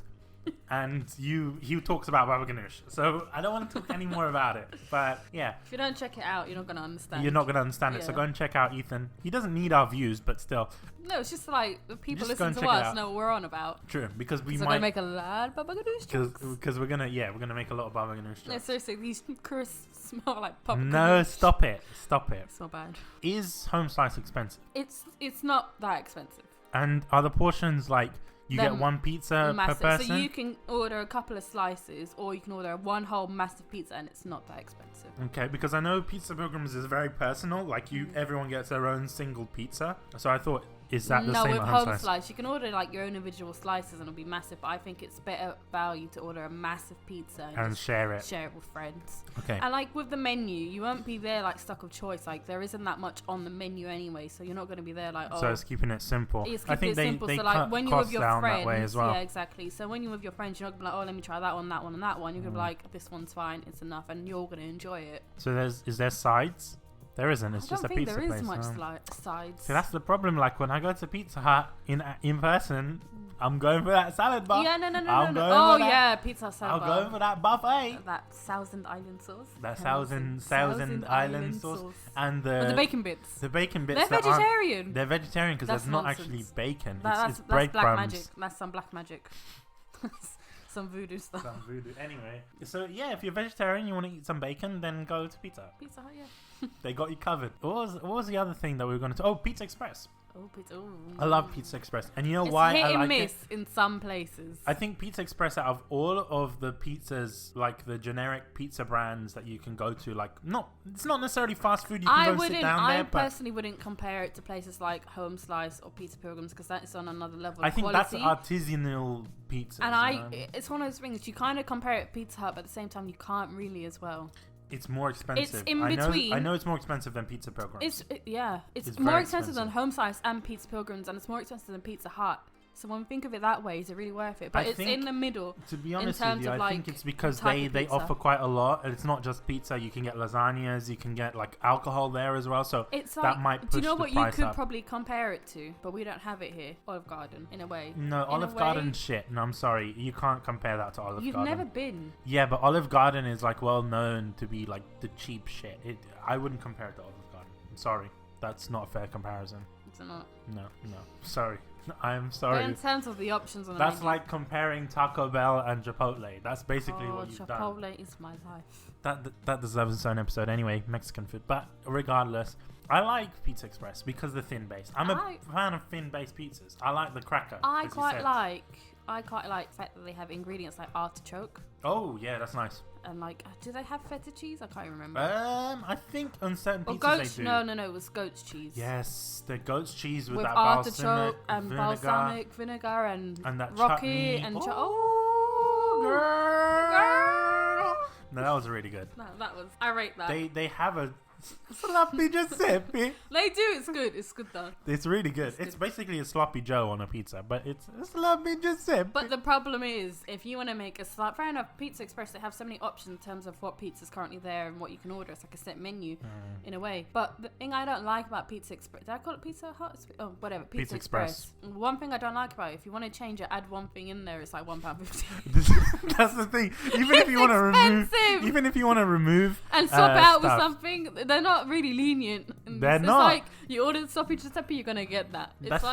and he talks about baba ganoush. So I don't want to talk any more about it. But yeah, if you don't check it out, you're not gonna understand. you're not gonna understand it. So Yeah. go and check out Ethan. He doesn't need our views, but still, No, it's just like the people Just go listen and to check it us out. know what we're on about. true, because we So we're gonna might make a lot of baba ganoush jokes. because we're gonna make a lot of baba ganoush No, jokes. seriously, these crisps smell like baba No, ganoush. stop it. It's so bad. Is home slice expensive? It's not that expensive. And are the portions like you They're get one pizza Massive. per person? So you can order a couple of slices, or you can order one whole massive pizza, and it's not that expensive. Okay, because I know Pizza Pilgrims is very personal. Like everyone gets their own single pizza. So I thought, is that the No, same with at home home slice, you can order like your own individual slices, and it'll be massive. But I think it's better value to order a massive pizza And just share it. share it with friends. Okay. And like with the menu, you won't be there like stuck of choice. Like there isn't that much on the menu anyway, so you're not going to be there like So it's keeping it simple. It's I think keeping it simple. they So like cut when you're with costs your down friends, that way as well. yeah, exactly. So when you're with your friends, you're not gonna be like, oh, let me try that one, that one, and that one. You're gonna be like, this one's fine, it's enough, and you're gonna enjoy it. So is there sides? There isn't. It's I just don't a think pizza there place. is much no? sides. See, that's the problem. Like when I go to Pizza Hut in person, I'm going for that salad bar. Yeah, no. I'm going Oh for that. yeah, pizza salad. I'm going for that buffet. That Thousand Island sauce. That thousand island sauce. And But the bacon bits. The bacon bits. They're that aren't- vegetarian. They're vegetarian because That's there's not nonsense. actually bacon. That's It's black breadcrumbs. magic. That's some black magic. Some voodoo stuff. Some voodoo. Anyway, so yeah, if you're vegetarian, you want to eat some bacon, then go to Pizza Hut. Pizza Hut, yeah. They got you covered. What was the other thing that we were going to? Oh, Pizza Express. Oh, pizza. Ooh. I love Pizza Express, and you know It's why hit I and like miss it? in some places. I think Pizza Express, out of all of the pizzas, like the generic pizza brands that you can go to, like it's not necessarily fast food. You can go and sit down I there, but personally wouldn't compare it to places like Home Slice or Pizza Pilgrims because that is on another level. I of think quality. that's artisanal pizza. And it's one of those things you kind of compare it to Pizza Hut, but at the same time you can't really as well. It's more expensive. It's in I between. know it's more expensive than Pizza Pilgrims. It's It's more very expensive than expensive. Home Slice and Pizza Pilgrims, and it's more expensive than Pizza Hut. So when we think of it that way, is it really worth it? But it's in the middle. To be honest with terms you, of, I think like, it's because type they of pizza. offer quite a lot. And it's not just pizza. You can get lasagnas. You can get like alcohol there as well. So It's that like, might push do you know the what you price could up. probably compare it to? But we don't have it here. Olive Garden, in a way. No, In a Olive way- Garden shit. No, I'm sorry. You can't compare that to Olive You've Garden. never been. Yeah, but Olive Garden is like well known to be like the cheap shit. I wouldn't compare it to Olive Garden. I'm sorry. That's not a fair comparison. It's not. No. Sorry. I'm But sorry. in terms of the options on the That's menu. like comparing Taco Bell and Chipotle. That's basically Oh, what you've done. Chipotle is my life. That deserves its own episode anyway, Mexican food. But regardless, I like Pizza Express because the thin base. I'm a fan of thin based pizzas. I like the cracker. I as you quite said. like the fact that they have ingredients like artichoke Oh yeah, that's nice. and like do they have feta cheese? I can't remember. I think on certain Or pizzas goat's they do. no, it was goat's cheese. Yes, the goat's cheese with, With that artichoke balsamic and vinegar balsamic vinegar and that rocky chutney. and Oh, girl. No, that was really good. No, that was I rate that. They have a sloppy Giuseppe. They do. It's good. It's good though. It's really good. It's basically a sloppy Joe on a pizza, but it's a sloppy Giuseppe. But the problem is, if you want to make a slot, fair enough. Pizza Express, they have so many options in terms of what pizza's currently there and what you can order. It's like a set menu in a way. But the thing I don't like about Pizza Express, did I call it Pizza Hut? Oh, whatever. Pizza Express. One thing I don't like about it, if you want to change it, add one thing in there. It's like £1.50. That's the thing. Even if you want to remove, and swap out with stuff. something, they're not really lenient. They're it's not. like you order sloppy Giuseppe, you're gonna get that. It's That's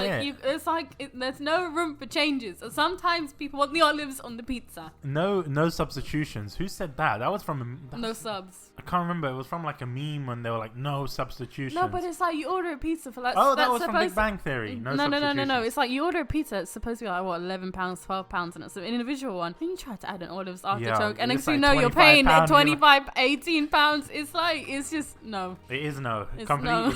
like it. there's no room for changes. So sometimes people want the olives on the pizza. No substitutions. Who said that? That was from No subs. I can't remember. It was from like a meme when they were like no substitutions. No, but it's like you order a pizza for like. that that's was from supposed Big Bang Theory. No. No. It's like you order a pizza. It's supposed to be like what, £11, £12, and it's an individual one. Then you try to add an olives artichoke, and it's next thing you like know, you're paying £25, £25, £18. It's like it's just no. It is no. It's Completely No.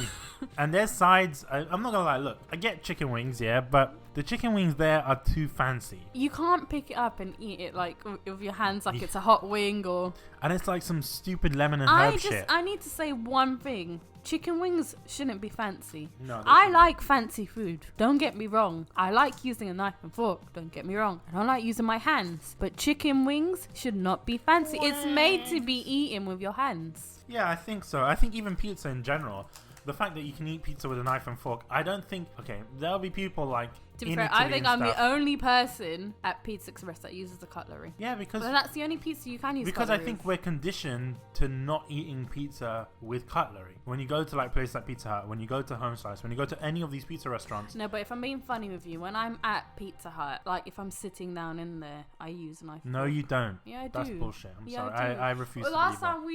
And their sides, I'm not gonna lie, look, I get chicken wings, yeah, but the chicken wings there are too fancy. You can't pick it up and eat it like with your hands like it's a hot wing or... And it's like some stupid lemon and herb shit. I need to say one thing. Chicken wings shouldn't be fancy. No, I like fancy food. Don't get me wrong. I like using a knife and fork. Don't get me wrong. I don't like using my hands. But chicken wings should not be fancy. It's made to be eaten with your hands. Yeah, I think so. I think even pizza in general, the fact that you can eat pizza with a knife and fork, I don't think... Okay, there'll be people like... To be fair, I think I'm the only person at Pizza Express that uses the cutlery. Yeah, because... But that's the only pizza you can use because I think we're conditioned to not eating pizza with cutlery. When you go to like places like Pizza Hut, when you go to Home Slice, when you go to any of these pizza restaurants... No, but if I'm being funny with you, when I'm at Pizza Hut, like if I'm sitting down in there, I use a knife. No, you don't. Yeah, I do. That's bullshit. I'm sorry. I do. I refuse Well, to last believe time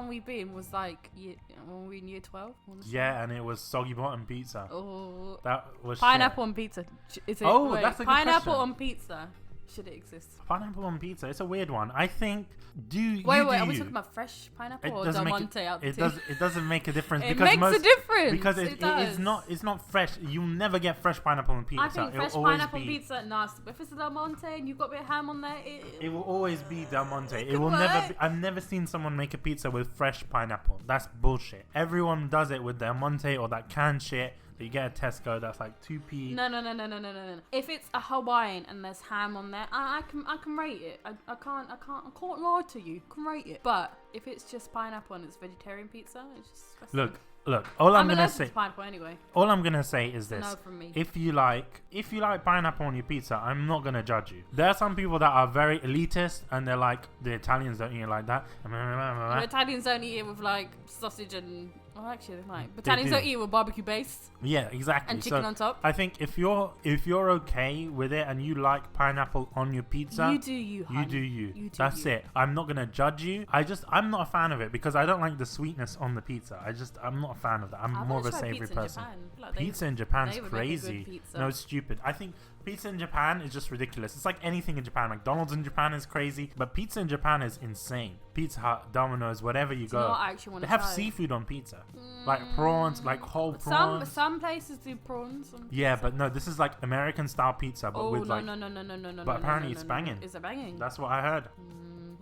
we've been was like when we were in year 12. Yeah, and it was soggy bottom pizza. Oh, that was pineapple shit. on pizza. Is it? Oh, wait, that's a good pineapple question. on pizza. Should it exist? Pineapple on pizza. It's a weird one. I think. Wait, are we talking about fresh pineapple or Del Monte out the tin? It doesn't make a difference. It because makes a difference. Because it's not fresh. You'll never get fresh pineapple on pizza. I think fresh pineapple pizza nasty. But if it's a Del Monte and you've got a bit of ham on there, it will always be Del Monte. It will work. never. I've never seen someone make a pizza with fresh pineapple. That's bullshit. Everyone does it with Del Monte or that canned shit that you get at Tesco. That's like 2p. No. If it's a Hawaiian and there's ham on there, I can rate it. I can't lie to you. I can rate it. But if it's just pineapple and it's vegetarian pizza, it's just disgusting. Look. All I'm gonna allergic say. to pineapple anyway. All I'm gonna say is this: No from me. if you like pineapple on your pizza, I'm not gonna judge you. There are some people that are very elitist and they're like, the Italians don't eat it like that. The Italians don't eat it with like sausage and... Oh, actually, they might. But Italians don't eat it with barbecue base. Yeah, exactly. And chicken on top. I think if you're okay with it and you like pineapple on your pizza, you do you, hun. You do you. You do That's you. it. I'm not gonna judge you. I'm not a fan of it because I don't like the sweetness on the pizza. I'm not a fan of that. I'm more of a savory person. Pizza in Japan's crazy. No, it's stupid. I think pizza in Japan is just ridiculous. It's like anything in Japan. McDonald's in Japan is crazy, but pizza in Japan is insane. Pizza Hut, Domino's, whatever you go, they have seafood on pizza, like prawns, like whole prawns. Some places do prawns. Yeah, but no, this is like American style pizza, but with like. No. But apparently it's banging. Is it banging? That's what I heard.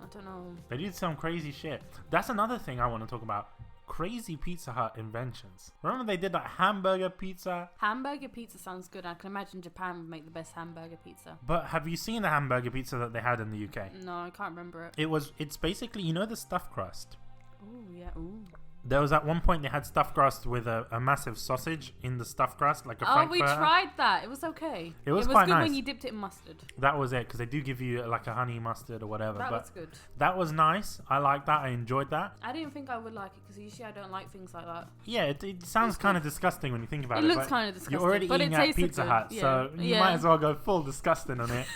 I don't know. They did some crazy shit. That's another thing I want to talk about. Crazy Pizza Hut inventions. Remember they did that hamburger pizza? Hamburger pizza sounds good. I can imagine Japan would make the best hamburger pizza. But have you seen the hamburger pizza that they had in the UK? No, I can't remember it. It's basically, you know, the stuffed crust. Oh, yeah. Ooh. There was at one point they had stuffed crust with a massive sausage in the stuffed crust, like a frankfurter. We tried that. It was okay. It was quite good nice when you dipped it in mustard. That was it, because they do give you like a honey mustard or whatever. That was good. That was nice. I liked that. I enjoyed that. I didn't think I would like it, because usually I don't like things like that. Yeah, it sounds kind of disgusting when you think about it. It looks kind of disgusting. You're already eating at Pizza Hut, so you might as well go full disgusting on it.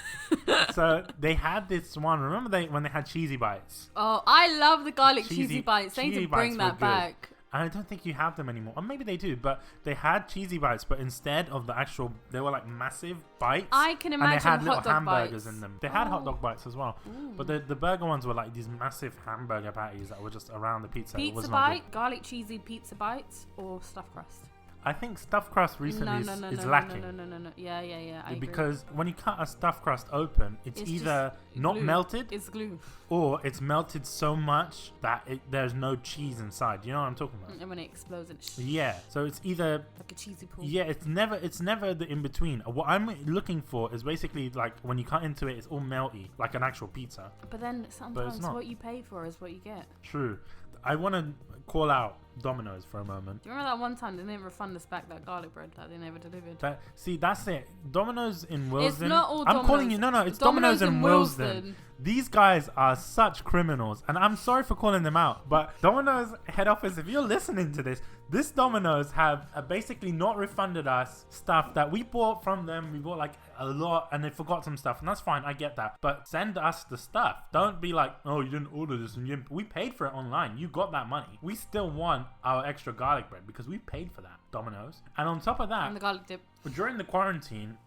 So they had this one. Remember when they had cheesy bites? Oh, I love the garlic cheesy bites. They need to bring that back. I don't think you have them anymore. Or maybe they do, but they had cheesy bites, but instead of the actual, they were like massive bites. I can imagine and they had hot little dog hamburgers bites. in them. They had hot dog bites as well. Ooh. But the burger ones were like these massive hamburger patties that were just around the pizza. Pizza bite, garlic cheesy pizza bites, or stuffed crust? I think stuffed crust recently is lacking. No. Yeah. I because agree. when you cut a stuffed crust open, it's either not melted, it's glue, or it's melted so much that there's no cheese inside. You know what I'm talking about? And when it explodes, yeah. So it's either like a cheesy pool. Yeah, it's never the in between. What I'm looking for is basically like when you cut into it, it's all melty, like an actual pizza. But then sometimes what you pay for is what you get. True. I want to call out Domino's for a moment. Do you remember that one time they didn't refund us back that garlic bread that they never delivered? That's it. Domino's in Willesden. It's not all Domino's. I'm calling you. No, it's Domino's in Willesden. These guys are such criminals, and I'm sorry for calling them out, but Domino's head office, if you're listening to this Domino's have basically not refunded us stuff that we bought from them. We bought like a lot, and they forgot some stuff, and that's fine. I get that, but send us the stuff. Don't be like, oh, you didn't order this, and we paid for it online. You got that money. We still want our extra garlic bread because we paid for that, Domino's. And on top of that, and the garlic dip during the quarantine.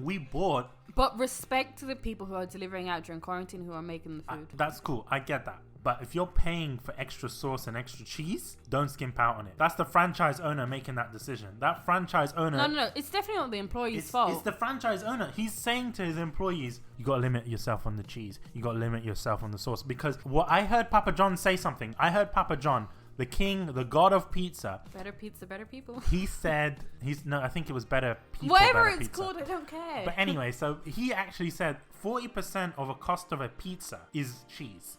We bought. But respect to the people who are delivering out during quarantine who are making the food. That's cool. I get that. But if you're paying for extra sauce and extra cheese, don't skimp out on it. That's the franchise owner making that decision. That franchise owner... No. It's definitely not the employee's fault. It's the franchise owner. He's saying to his employees, you got to limit yourself on the cheese. You got to limit yourself on the sauce. Because what I heard Papa John say something. I heard Papa John, the king, the god of pizza. Better pizza, better people. He said, I think it was better people, whatever better it's pizza. called, I don't care. But anyway, so he actually said 40% of a cost of a pizza is cheese.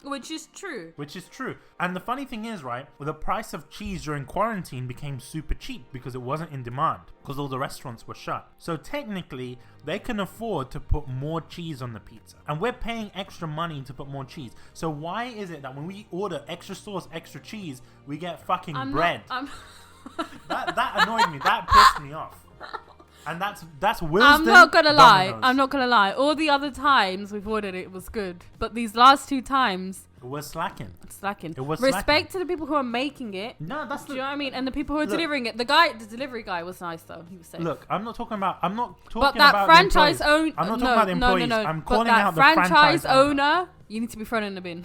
Which is true. Which is true. And the funny thing is, right, the price of cheese during quarantine became super cheap because it wasn't in demand, because all the restaurants were shut. So technically, they can afford to put more cheese on the pizza. And we're paying extra money to put more cheese. So why is it that when we order extra sauce, extra cheese, we get fucking bread? That annoyed me. That pissed me off. And that's Wilsden. I'm not gonna Domino's. lie. All the other times we've ordered it was good, but these last 2 times It was slacking. It was Respect slacking. to the people who are making it. No, that's Do you know what I mean? And the people who are delivering it. The delivery guy was nice though. He was safe. Look, I'm not talking about. But that franchise owner. I'm not talking about the employees. No. I'm But calling that out the franchise owner. You need to be thrown in the bin.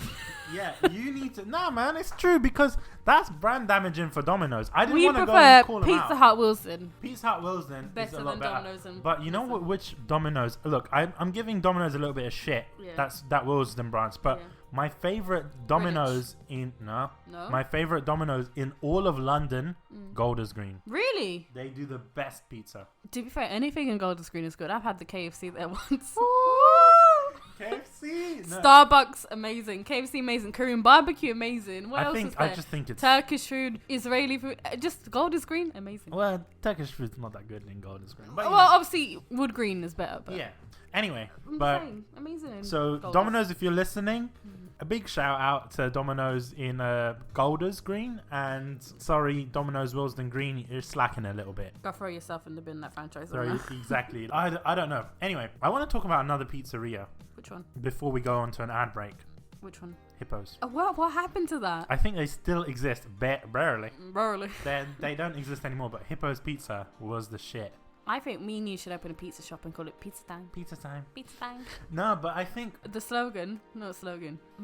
Yeah, you need to. Nah, man, it's true because that's brand damaging for Domino's. I didn't We want to go prefer and call them Pizza out. Hut Wilson. Pizza Hut Wilsden is Better a lot than better. Domino's and But you know what? Which Domino's? Look, I'm giving Domino's a little bit of shit. Yeah. That's that Wilsden branch. But my favorite Domino's my favorite Domino's in all of London, Golders Green. Really? They do the best pizza. To be fair, anything in Golders Green is good. I've had the KFC there once. KFC. No. Starbucks, amazing. KFC, amazing. Korean barbecue, amazing. What else is there? I just think it's Turkish food, Israeli food, just Golders Green, amazing. well, Turkish food's not that good in Golders Green. But, Well, obviously Wood Green is better. But yeah. Anyway, I'm but saying, amazing. so Golders. Domino's, if you're listening, a big shout out to Domino's in Golders Green, and sorry, Domino's Wilsden Green, you're slacking a little bit. Go throw yourself in the bin, that franchise. Sorry, exactly. I don't know. Anyway, I want to talk about another pizzeria. Which one? Before we go on to an ad break. Which one? Hippos. Oh, what happened to that? I think they still exist, barely. Barely. They don't exist anymore, but Hippos Pizza was the shit. I think me and you should open a pizza shop and call it Pizza Time. Pizza time. Pizza Time. No, but I think The slogan, the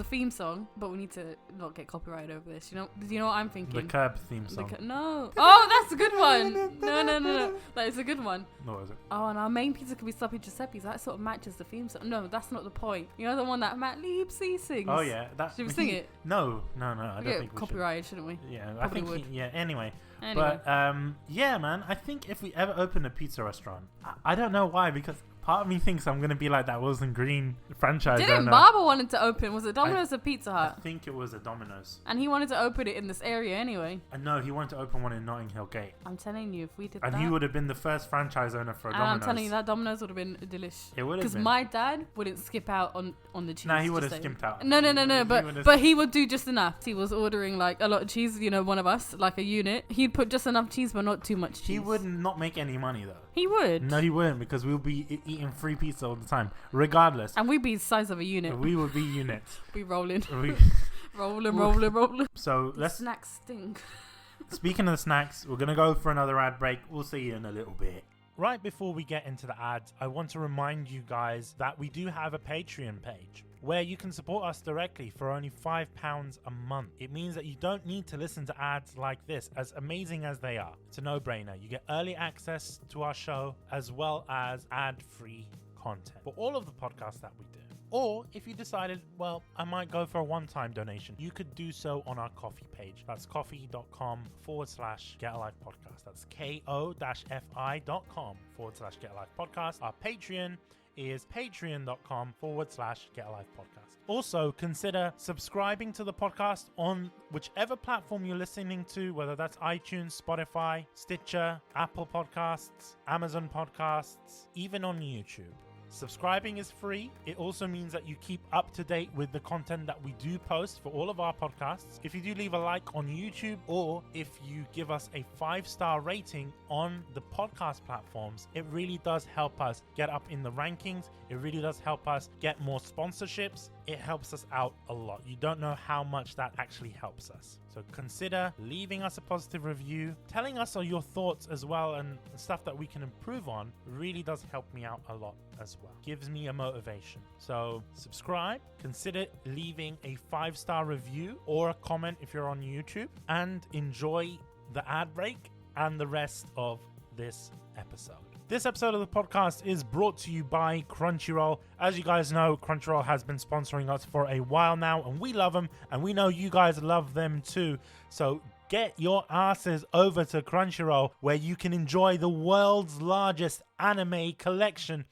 theme song, but we need to not get copyrighted over this. Do you know what I'm thinking? the Curb theme song. No. Oh, that's a good one. No. That is a good one. What was it? Oh, and our main pizza could be Sloppy Giuseppe's. That sort of matches the theme song. No, that's not the point. You know the one that Matt Leapsy sings? Oh, yeah. Should we sing it? No. I don't think we should. Copyrighted, shouldn't we? Yeah, Probably I think would. yeah. Anyway, Anyway. but yeah, man. I think if we ever open a pizza restaurant, I don't know why, because part of me thinks I'm gonna be like that Wilson Green franchise Didn't owner. Baba wanted to open? Was it Domino's or Pizza I Hut? think it was a Domino's. And he wanted to open it in this area anyway. And no, he wanted to open one in Notting Hill Gate. I'm telling you, if we did And that, he would have been the first franchise owner for a and Domino's. I'm telling you, that Domino's would have been delish. It would have Because been. my dad wouldn't skip out on the cheese. Nah, he would just have saying. skimped out. No. But he would do just enough. He was ordering like a lot of cheese. You know, one of us, like a unit. He'd put just enough cheese, but not too much cheese. He would not make any money though. He would. No, he wouldn't, because we'll be eating free pizza all the time, regardless. And we'd be the size of a unit. We would be units. Be rolling. We- rolling. So The let's. snacks stink. Speaking of the snacks, we're gonna go for another ad break. We'll see you in a little bit. Right before we get into the ads, I want to remind you guys that we do have a Patreon page where you can support us directly for only £5 a month. It means that you don't need to listen to ads like this, as amazing as they are. It's a no-brainer. You get early access to our show as well as ad-free content for all of the podcasts that we do. Or if you decided, well, I might go for a one-time donation, you could do so on our coffee page. That's coffee.com/GetAlivePodcast. That's ko-fi.com/GetAlivePodcast. Our Patreon is patreon.com/GetAlivePodcast. Also, consider subscribing to the podcast on whichever platform you're listening to, whether that's iTunes, Spotify, Stitcher, Apple Podcasts, Amazon Podcasts, even on YouTube. Subscribing is free. It also means that you keep up to date with the content that we do post for all of our podcasts. If you do leave a like on YouTube, or if you give us a 5-star rating on the podcast platforms, it really does help us get up in the rankings. It really does help us get more sponsorships. it helps us out a lot. You don't know how much that actually helps us. So consider leaving us a positive review, telling us your thoughts as well, and stuff that we can improve on really does help me out a lot as well. Gives me a motivation. So subscribe, consider leaving a 5-star review or a comment if you're on YouTube, and enjoy the ad break and the rest of this episode. This episode of the podcast is brought to you by Crunchyroll. As you guys know, Crunchyroll has been sponsoring us for a while now, and we love them, and we know you guys love them too. So get your asses over to Crunchyroll, where you can enjoy the world's largest anime collection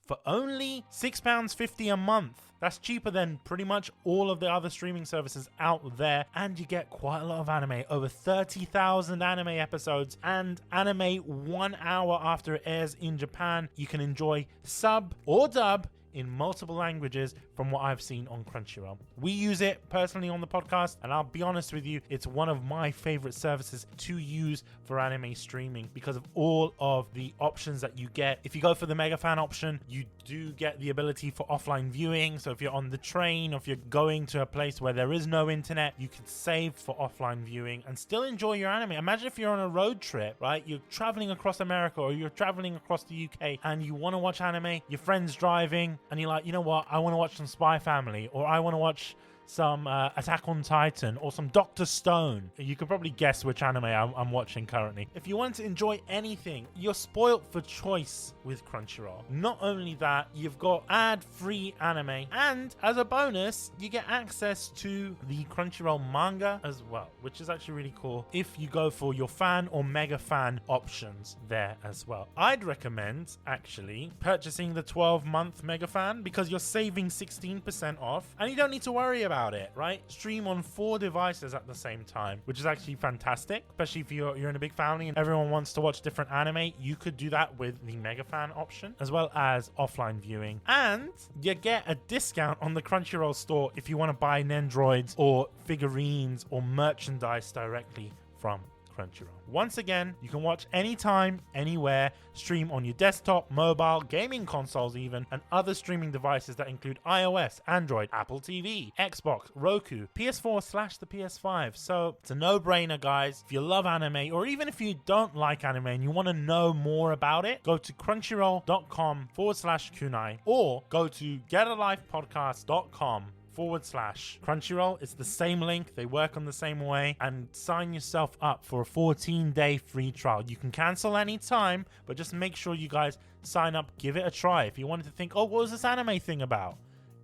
for only £6.50 a month. That's cheaper than pretty much all of the other streaming services out there, and you get quite a lot of anime, over 30,000 anime episodes, and anime 1 hour after it airs in Japan. You can enjoy sub or dub in multiple languages from what I've seen on Crunchyroll. We use it personally on the podcast, and I'll be honest with you, it's one of my favorite services to use for anime streaming because of all of the options that you get. If you go for the mega fan option, you do get the ability for offline viewing. So if you're on the train, or if you're going to a place where there is no internet, you can save for offline viewing and still enjoy your anime. Imagine if you're on a road trip, right? You're traveling across America, or you're traveling across the UK, and you want to watch anime, your friend's driving, and you're like, you know what, I want to watch some Spy Family, or I want to watch some Attack on Titan, or some Dr. Stone. You could probably guess which anime I'm watching currently. If you want to enjoy anything, you're spoilt for choice with Crunchyroll. Not only that, you've got ad-free anime, and as a bonus, you get access to the Crunchyroll manga as well, which is actually really cool if you go for your fan or mega fan options there as well. I'd recommend actually purchasing the 12-month mega fan because you're saving 16% off, and you don't need to worry about it, right? Stream on 4 devices at the same time, which is actually fantastic, especially if you're in a big family and everyone wants to watch different anime. You could do that with the mega fan option, as well as offline viewing, and you get a discount on the Crunchyroll store if you want to buy Nendroids or figurines or merchandise directly from Crunchyroll. Once again, you can watch anytime, anywhere, stream on your desktop, mobile, gaming consoles even, and other streaming devices that include iOS, Android, Apple TV, Xbox, Roku, PS4 / the PS5. So it's a no-brainer, guys. If you love anime, or even if you don't like anime and you want to know more about it, go to crunchyroll.com/kunai, or go to getalifepodcast.com/Crunchyroll. It's the same link, they work on the same way, and sign yourself up for a 14-day free trial. You can cancel anytime, but just make sure you guys sign up, give it a try. If you wanted to think, oh, what was this anime thing about?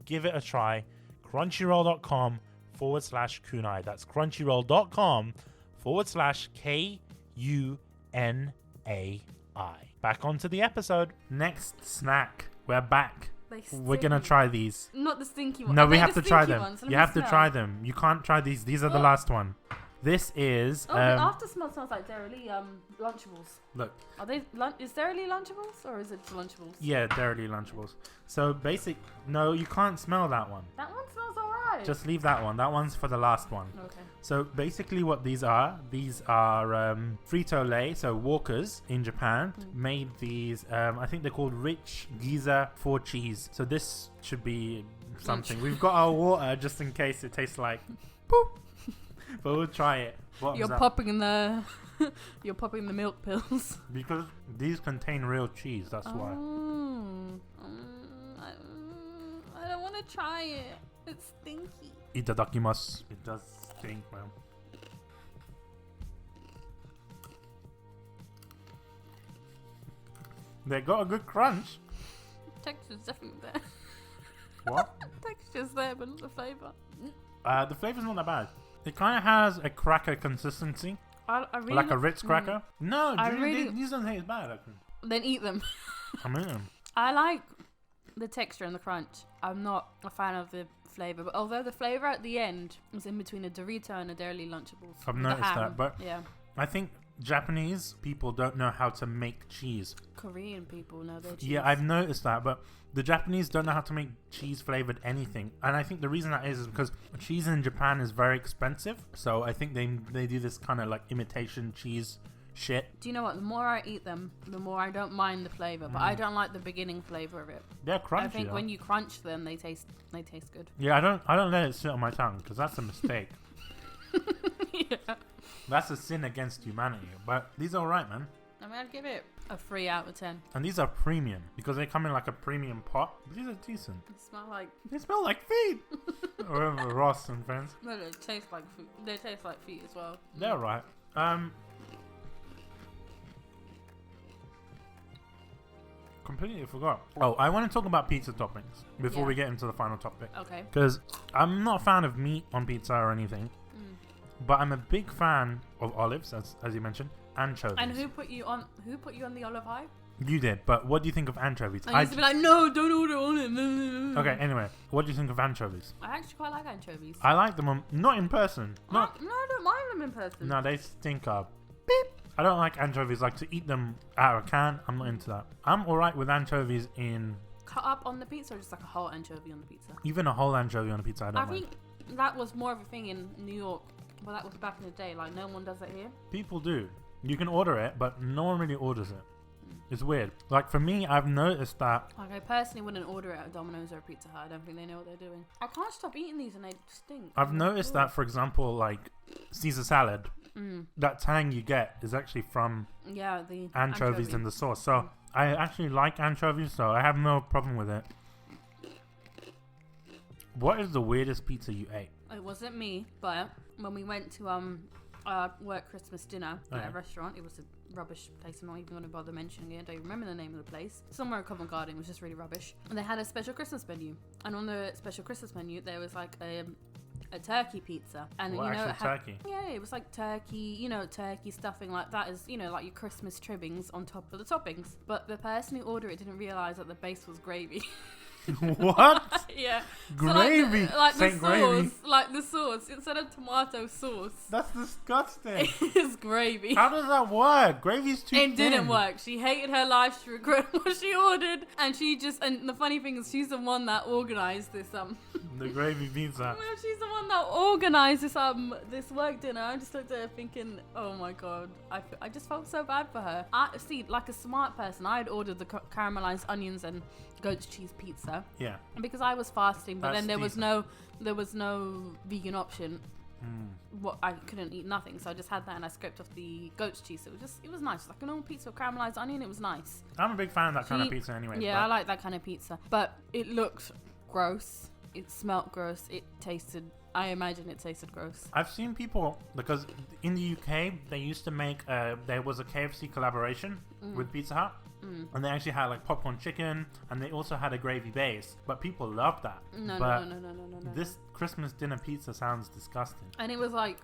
Give it a try. Crunchyroll.com/Kunai. That's crunchyroll.com/KUNAI. Back onto the episode. Next snack. We're back. We're gonna try these. Not the stinky ones. No, we have to try them. You have to try them. You can't try these. These are the last one. This is. The after smell smells like Dairy Lee Lunchables. Look. Are they? Is Dairy Lee Lunchables or is it Lunchables? Yeah, Dairy Lee Lunchables. So no, you can't smell that one. That one smells alright. Just leave that one. That one's for the last one. Okay. So basically, what these are Frito-Lay, so Walkers in Japan made these. I think they're called Rich Giza 4 Cheese. So this should be something. We've got our water just in case it tastes like boop. But we'll try it. You're popping the milk pills. Because these contain real cheese, that's why. I don't want to try it. It's stinky. Itadakimasu. It does stink, man. They got a good crunch. Texture's definitely there. What? Texture's there, but not the flavour. The flavour's not that bad. It kind of has a cracker consistency. I really like a Ritz cracker. No, these don't taste bad. Then eat them. I mean them. I like the texture and the crunch. I'm not a fan of the flavour, but although the flavour at the end is in between a Dorito and a Dairy Lee Lunchables. I've noticed that, but yeah. I think Japanese people don't know how to make cheese. Korean people know their cheese. Yeah, I've noticed that, but the Japanese don't know how to make cheese flavored anything. And I think the reason that is because cheese in Japan is very expensive. So I think they do this kind of like imitation cheese shit. Do you know what? The more I eat them, the more I don't mind the flavor, but I don't like the beginning flavor of it. They're crunchy. I think when you crunch them, they taste good. Yeah, I don't let it sit on my tongue because that's a mistake. Yeah. That's a sin against humanity. But these are alright, man. I mean, I'd give it a 3 out of 10. And these are premium because they come in like a premium pot. These are decent. They smell like feet. Or Ross and friends. no, they taste like food. They taste like feet as well. They're alright. Completely forgot. Oh, I want to talk about pizza toppings before we get into the final topic. Okay. Because I'm not a fan of meat on pizza or anything, but I'm a big fan of olives, as you mentioned, anchovies. And who put you on the olive eye? You did, but what do you think of anchovies? I used to be like, no, don't order olive. Okay, anyway, what do you think of anchovies? I actually quite like anchovies. I like them not in person. No, I don't mind them in person. No, they stink up. Beep. I don't like anchovies. Like to eat them out of a can. I'm not into that. I'm alright with anchovies in cut up on the pizza, or just like a whole anchovy on the pizza. Even a whole anchovy on a pizza, I don't mind. Think that was more of a thing in New York. Well, that was back in the day. Like no one does it here. People do. You can order it, but no one really orders it. It's weird. Like for me, I've noticed that. Like I personally wouldn't order it at Domino's or a Pizza Hut. I don't think they know what they're doing. I can't stop eating these and they stink. I've noticed that, for example, like Caesar salad, that tang you get is actually from the anchovies in the sauce. So I actually like anchovies, so I have no problem with it. What is the weirdest pizza you ate? It wasn't me, but when we went to our work Christmas dinner at a restaurant, it was a rubbish place. I'm not even going to bother mentioning it. I don't remember the name of the place. Somewhere in Covent Garden. It was just really rubbish. And they had a special Christmas menu. And on the special Christmas menu, there was like a turkey pizza. And what, you know, turkey? Yeah, it was like turkey, turkey stuffing like that is, like your Christmas trimmings on top of the toppings. But the person who ordered it didn't realise that the base was gravy. What? Yeah. Gravy. So like the Saint sauce, gravy. like the sauce instead of tomato sauce. That's disgusting. It's gravy. How does that work? Gravy's too thin. It didn't work. She hated her life. She regretted what she ordered, and and the funny thing is, she's the one that organised this the gravy pizza. Well, she's the one that organised this work dinner. I just looked at her thinking, oh my god, I just felt so bad for her. See, like a smart person, I had ordered the caramelized onions and goat's cheese pizza. Yeah. Because I was fasting, but then there decent. was no vegan option. What I couldn't eat nothing, so I just had that and I scraped off the goat's cheese. So it was nice, like a normal pizza with caramelized onion. It was nice. I'm a big fan of that kind of pizza anyway. Yeah, I like that kind of pizza, but it looked gross. It smelled gross. I imagine it tasted gross. I've seen people, because in the UK they used to make there was a KFC collaboration with Pizza Hut. And they actually had like popcorn chicken, and they also had a gravy base. But people loved that. No. This Christmas dinner pizza sounds disgusting. And it was like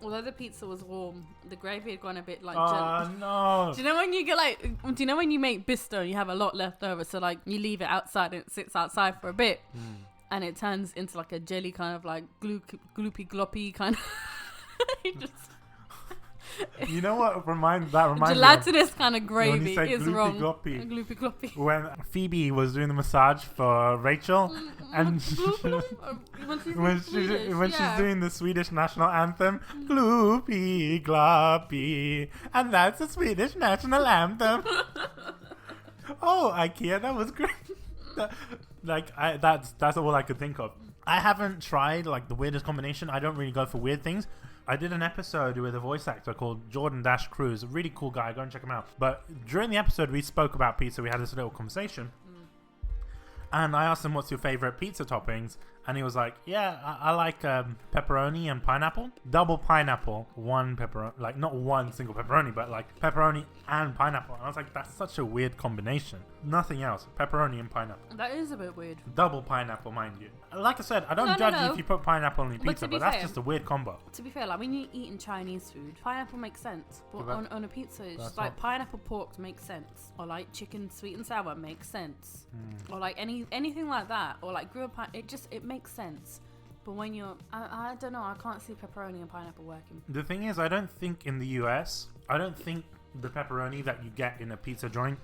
although the pizza was warm, the gravy had gone a bit like. Oh no! Do you know when you get do you know when you make bisto, you have a lot left over, so like you leave it outside and it sits outside for a bit, and it turns into like a jelly kind of like gloopy gloppy kind of. It just. You know what reminds gelatinous kind of gravy is gloopy wrong. Gloppy. Gloopy gloppy. When Phoebe was doing the massage for Rachel, and when she's doing the Swedish national anthem, gloopy gloppy, and that's the Swedish national anthem. Oh, IKEA, that was great. That's all I could think of. I haven't tried like the weirdest combination. I don't really go for weird things. I did an episode with a voice actor called Jordan Dash Cruz, a really cool guy. Go and check him out. But during the episode, we spoke about pizza. We had this little conversation. And I asked him, what's your favorite pizza toppings? And he was like, yeah, I like pepperoni and pineapple. Double pineapple, one pepperoni. Like, not one single pepperoni, but like pepperoni and pineapple. And I was like, that's such a weird combination. Nothing else. Pepperoni and pineapple. That is a bit weird. Double pineapple, mind you. Like I said, I don't judge you if you put pineapple on your pizza, but that's just a weird combo. To be fair, like when you're eating Chinese food, pineapple makes sense. But on a pizza, it's just like pineapple pork makes sense. Or like chicken sweet and sour makes sense. Or like anything like that. Or like grilled it makes sense. But when you're, I don't know, I can't see pepperoni and pineapple working. The thing is, I don't think in the US, the pepperoni that you get in a pizza joint,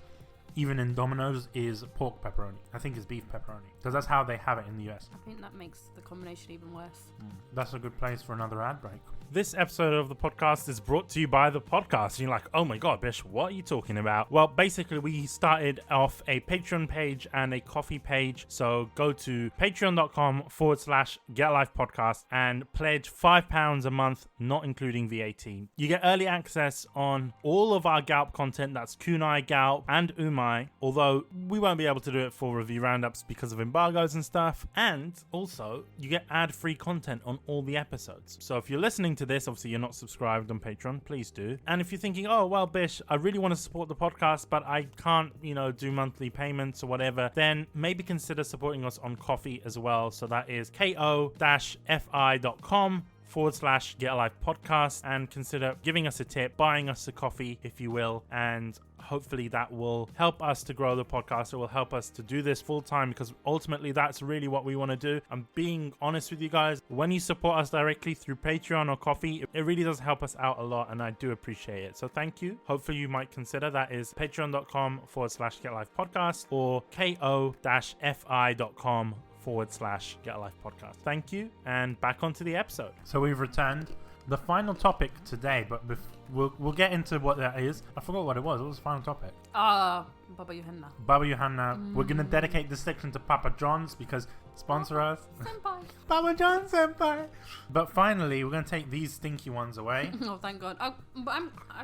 even in Domino's, is pork pepperoni. I think it's beef pepperoni, because that's how they have it in the US. I think that makes the combination even worse. That's a good place for another ad break. This episode of the podcast is brought to you by the podcast. And you're like, oh my God, Bish, what are you talking about? Well, basically, we started off a Patreon page and a coffee page. So go to patreon.com/GetLifePodcast and pledge £5 a month, not including VAT. You get early access on all of our Galp content. That's Kunai, Galp, and Umai. Although we won't be able to do it for review roundups because of embargoes and stuff. And also, you get ad-free content on all the episodes. So if you're listening to this, obviously you're not subscribed on Patreon, please do. And if you're thinking, oh well, Bish, I really want to support the podcast but I can't, do monthly payments or whatever, then maybe consider supporting us on Coffee as well. So that is ko-fi.com/GetAlivePodcast, and consider giving us a tip, buying us a coffee if you will, and hopefully that will help us to grow the podcast. It will help us to do this full time, because ultimately that's really what we want to do. I'm being honest with you guys. When you support us directly through Patreon or Coffee, it really does help us out a lot, and I do appreciate it. So thank you. Hopefully you might consider that is patreon.com/GetLifePodcast or ko-fi.com/GetLifePodcast. Thank you, and back onto the episode. So we've returned. The final topic today, but we'll get into what that is. I forgot what it was. What was the final topic? Baba Yohanna. Baba Yohanna. We're going to dedicate this section to Papa John's because sponsor us. Senpai. Papa John Senpai. But finally, we're going to take these stinky ones away. Oh, thank God. I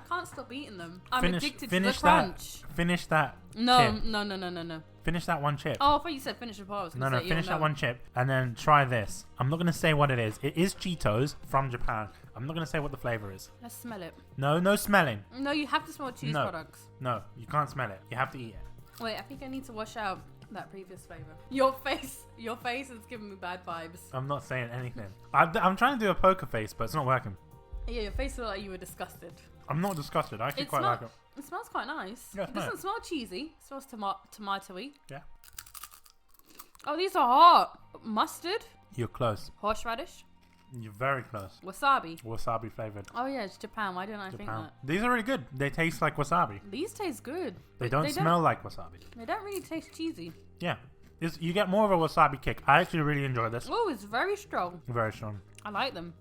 can't stop eating them. I'm addicted to the that crunch. Finish that No. chip. No. Finish that one chip. Oh, I thought you said finish the part. No, finish that one chip and then try this. I'm not going to say what it is. It is Cheetos from Japan. I'm not going to say what the flavor is. Let's smell it. No smelling. No, you have to smell cheese products. No, you can't smell it. You have to eat it. Wait, I think I need to wash out that previous flavor. Your face is giving me bad vibes. I'm not saying anything. I'm trying to do a poker face, but it's not working. Yeah, your face looked like you were disgusted. I'm not disgusted. I actually quite like it. It smells quite nice. Yeah, it doesn't smell cheesy. It smells tomatoey. Yeah. Oh, these are hot. Mustard. You're close. Horseradish. You're very close. Wasabi. Wasabi flavored. Oh yeah, it's Japan. Why didn't I think that? These are really good. They taste like wasabi. These taste good. They don't smell like wasabi. They don't really taste cheesy. Yeah. You get more of a wasabi kick. I actually really enjoy this. Oh, it's very strong. Very strong. I like them.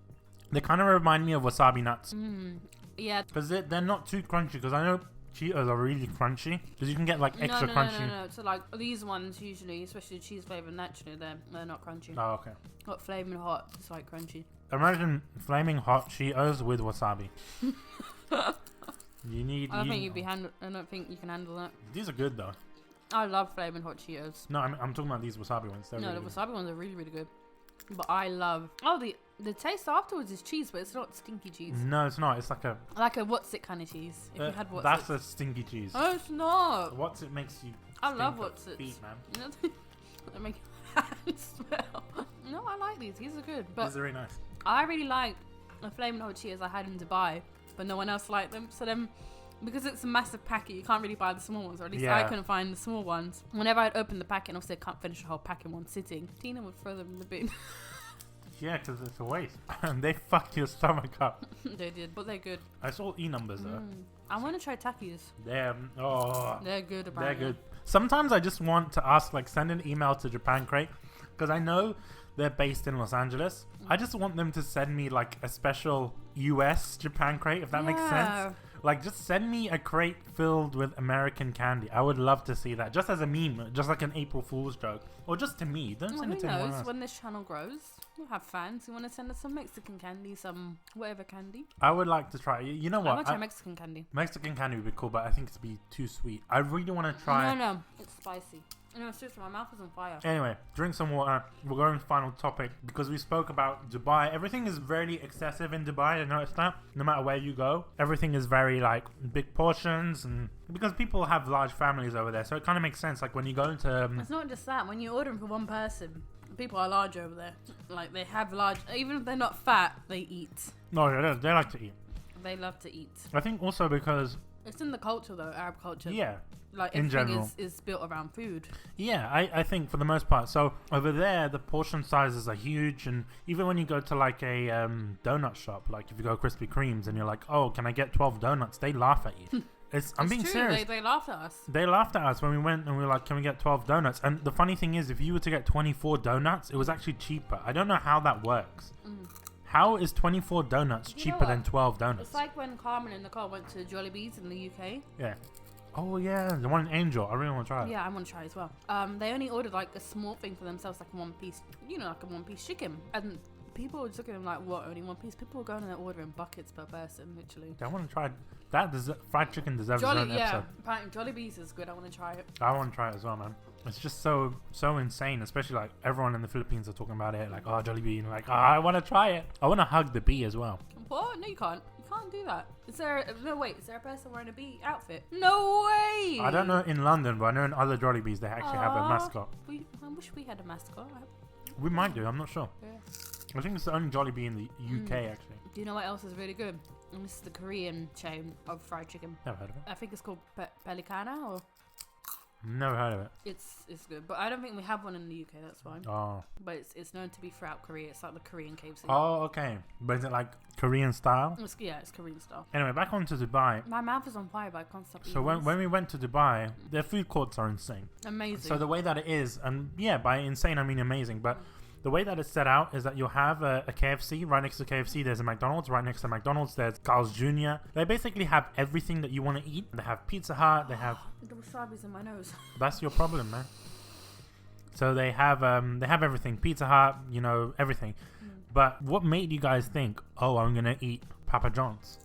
They kind of remind me of wasabi nuts. Yeah. Because they're not too crunchy. Because I know Cheetos are really crunchy. Because you can get like extra crunchy. No. So like these ones usually, especially cheese flavor, naturally they're not crunchy. Oh, okay. Got flaming hot. It's like crunchy. Imagine flaming hot Cheetos with wasabi. I don't think you can handle that. These are good though. I love flaming hot Cheetos. No, I'm talking about these wasabi ones. They're really the wasabi ones are really, really good. But I love... Oh, the taste afterwards is cheese, but it's not stinky cheese. No, it's not. It's like a what's it kind of cheese. If you had what's that's a stinky cheese. Oh, it's not. What's it makes you... I love what's it. Feet, man. They make hands smell. No, I like these. These are good. But these are very nice. I really like the flaming hot Cheetos I had in Dubai, but no one else liked them. So then, because it's a massive packet, you can't really buy the small ones, or at least I couldn't find the small ones. Whenever I'd open the packet, and obviously I can't finish the whole pack in one sitting, Tina would throw them in the bin. Yeah, because it's a waste. And they fucked your stomach up. They did, but they're good. I saw E-numbers though. I want to try Takis. They're good. Apparently. They're good. Sometimes I just want to ask, like, send an email to Japan Crate, because I know they're based in Los Angeles. I just want them to send me like a special US Japan Crate, if that makes sense. Like, just send me a crate filled with American candy. I would love to see that. Just as a meme, just like an April Fool's joke. Or just to me. Don't send it to anyone else. When this channel grows, we'll have fans who want to send us some Mexican candy, some whatever candy. I would like to try. You know what? I want to try Mexican candy. Mexican candy would be cool, but I think it'd be too sweet. I really want to try... No. It's spicy. No, seriously, my mouth is on fire. Anyway, drink some water. We're going to final topic because we spoke about Dubai. Everything is very excessive in Dubai. I noticed that. No matter where you go, everything is very like big portions, and because people have large families over there, so it kind of makes sense. Like when you go into... it's not just that. When you're ordering for one person, people are large over there. Like they have large... Even if they're not fat, they eat. No, they like to eat. They love to eat. I think also because... It's in the culture though, Arab culture. Yeah. Like in everything general is built around food. Yeah, I think for the most part. So over there, the portion sizes are huge, and even when you go to like a donut shop, like if you go Krispy Kremes and you're like, oh, can I get 12 donuts? They laugh at you. I'm being serious. They laughed at us. They laughed at us when we went and we were like, can we get 12 donuts? And the funny thing is, if you were to get 24 donuts, it was actually cheaper. I don't know how that works. How is 24 donuts You know cheaper what? than 12 donuts? It's like when Carmen and Nicole went to Jollibee's in the UK. Yeah. Oh yeah, the one in Angel. I really want to try it. Yeah, I want to try as well. They only ordered like a small thing for themselves, like a one piece, like a 1-piece chicken. And people were looking at them like, what, only 1 piece? People were going and they're ordering buckets per person, literally. I want to try that. Fried chicken deserves its own episode. Apparently Jollibee's is good. I want to try it. I want to try it as well, man. It's just so insane, especially like everyone in the Philippines are talking about it, like, oh, Jollibee, and like, oh, I want to try it. I want to hug the bee as well. What? No, you can't. You can't do that. Is there a person wearing a bee outfit? No way! I don't know in London, but I know in other Jollibees they actually have a mascot. I wish we had a mascot. We might do, I'm not sure. Yeah. I think it's the only Jollibee in the UK, actually. Do you know what else is really good? And this is the Korean chain of fried chicken. Never heard of it. I think it's called Pelicana, or Never heard of it. it's good, but I don't think we have one in the UK. That's fine. Oh. But it's known to be throughout Korea. It's like the Korean KFC. Oh, okay. But is it like Korean style? It's Korean style. Anyway, back onto Dubai. My mouth is on fire, but I can't stop eating. So when we went to Dubai, their food courts are insane. Amazing. So the way that it is, and yeah, by insane I mean amazing, but the way that it's set out is that you'll have a KFC. Right next to KFC, there's a McDonald's. Right next to McDonald's, there's Carl's Jr. They basically have everything that you want to eat. They have Pizza Hut. They have... The wasabi's in my nose. That's your problem, man. So they have everything. Pizza Hut, everything. But what made you guys think, oh, I'm going to eat Papa John's?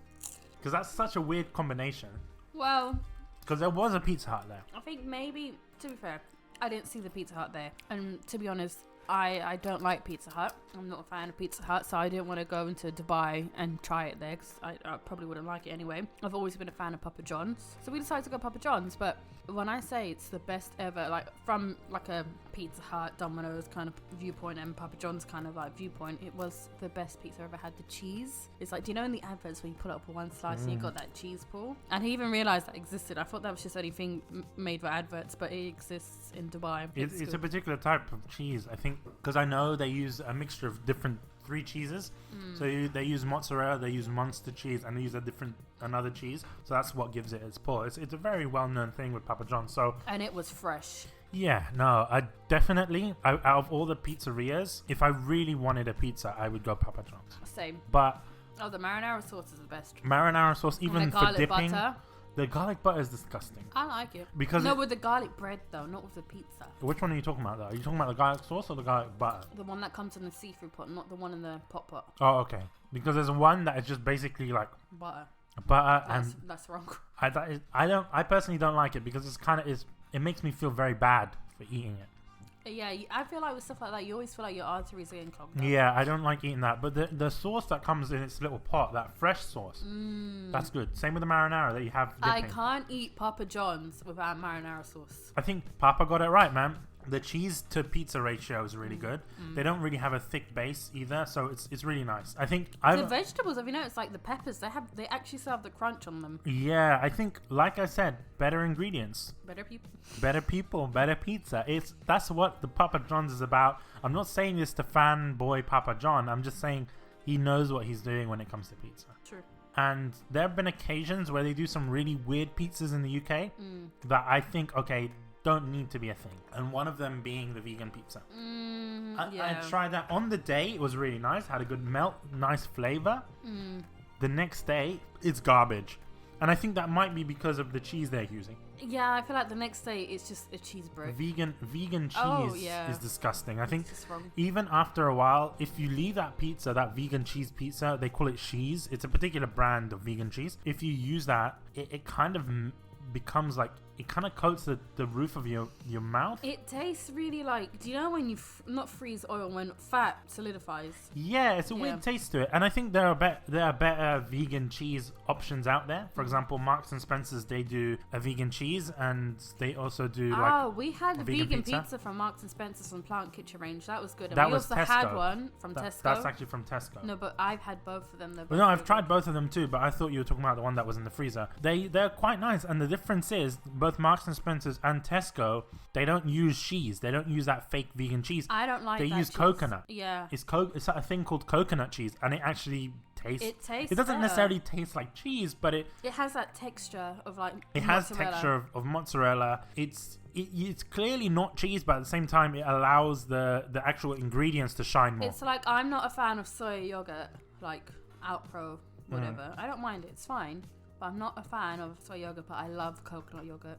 Because that's such a weird combination. Well... Because there was a Pizza Hut there. I think maybe, to be fair, I didn't see the Pizza Hut there. And to be honest... I don't like Pizza Hut. I'm not a fan of Pizza Hut, so I didn't want to go into Dubai and try it there because I probably wouldn't like it anyway. I've always been a fan of Papa John's, so we decided to go Papa John's. But when I say it's the best ever, like from like a Pizza Hut, Domino's kind of viewpoint and Papa John's kind of like viewpoint, it was the best pizza I ever had. The cheese, it's like, do you know in the adverts where you pull up one slice and you got that cheese pull? And he even realized that existed. I thought that was just anything made for adverts, but it exists in Dubai. It's a particular type of cheese, I think, because I know they use a mixture of different 3 cheeses. So they use mozzarella, they use Munster cheese, and they use another cheese. So that's what gives it its pull. It's a very well-known thing with Papa John's. And it was fresh. Yeah, no, I definitely, out of all the pizzerias, if I really wanted a pizza, I would go Papa John's. Same. But the marinara sauce is the best. Marinara sauce, even for dipping. Butter. The garlic butter is disgusting. I like it. Because with the garlic bread though, not with the pizza. Which one are you talking about though? Are you talking about the garlic sauce or the garlic butter? The one that comes in the seafood pot, not the one in the pot. Oh, okay. Because there's one that is just basically like butter. That's wrong. I personally don't like it because it makes me feel very bad for eating it. Yeah, I feel like with stuff like that, you always feel like your arteries are getting clogged up. Yeah, I don't like eating that. But the sauce that comes in its little pot, that fresh sauce, that's good. Same with the marinara that you have dipping. I can't eat Papa John's without marinara sauce. I think Papa got it right, man. The cheese to pizza ratio is really good. They don't really have a thick base either, so it's really nice. I think the vegetables, have you noticed, like the peppers, they actually still have the crunch on them. Yeah, I think, like I said, better ingredients, better people, better pizza. That's what the Papa John's is about. I'm not saying this to fanboy Papa John. I'm just saying he knows what he's doing when it comes to pizza. True. And there have been occasions where they do some really weird pizzas in the UK that I think, okay, don't need to be a thing. And one of them being the vegan pizza. I tried that on the day. It was really nice. Had a good melt, nice flavor. The next day, it's garbage. And I think that might be because of the cheese they're using. Yeah, I feel like the next day it's just a cheese brick. Vegan cheese is disgusting. I think it's just wrong. Even after a while, if you leave that vegan cheese pizza, they call it cheese. It's a particular brand of vegan cheese. If you use that, it kind of becomes like, it kind of coats the roof of your mouth. It tastes really like, do you know when you not freeze oil, when fat solidifies? Yeah, it's a weird taste to it. And I think there are better vegan cheese options out there. For example, Marks and Spencer's, they do a vegan cheese, and they also do we had a vegan pizza from Marks and Spencer's on Plant Kitchen Range. That was good. And we also Tesco. had one from Tesco. That's actually from Tesco. No, but I've had both of them. No, I've tried both of them too, but I thought you were talking about the one that was in the freezer. They're quite nice, and the difference is both Marks and Spencer's and Tesco, they don't use cheese. They don't use that fake vegan cheese. I don't like that. They use cheese. coconut. Yeah. It's a thing called coconut cheese, and it actually tastes. It doesn't necessarily taste like cheese, but it has that texture of like. It has texture of mozzarella. It's it's clearly not cheese, but at the same time, it allows the actual ingredients to shine more. It's like, I'm not a fan of soy yogurt, like Outpro, whatever. I don't mind it, it's fine. But I'm not a fan of soy yogurt, but I love coconut yogurt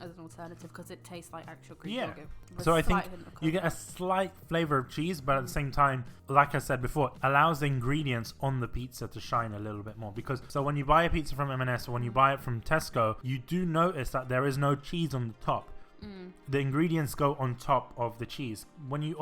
as an alternative because it tastes like actual Greek yogurt. So I think you get a slight flavor of cheese, but at the same time, like I said before, allows the ingredients on the pizza to shine a little bit more. Because so when you buy a pizza from M&S or when you buy it from Tesco, you do notice that there is no cheese on the top. The ingredients go on top of the cheese. When you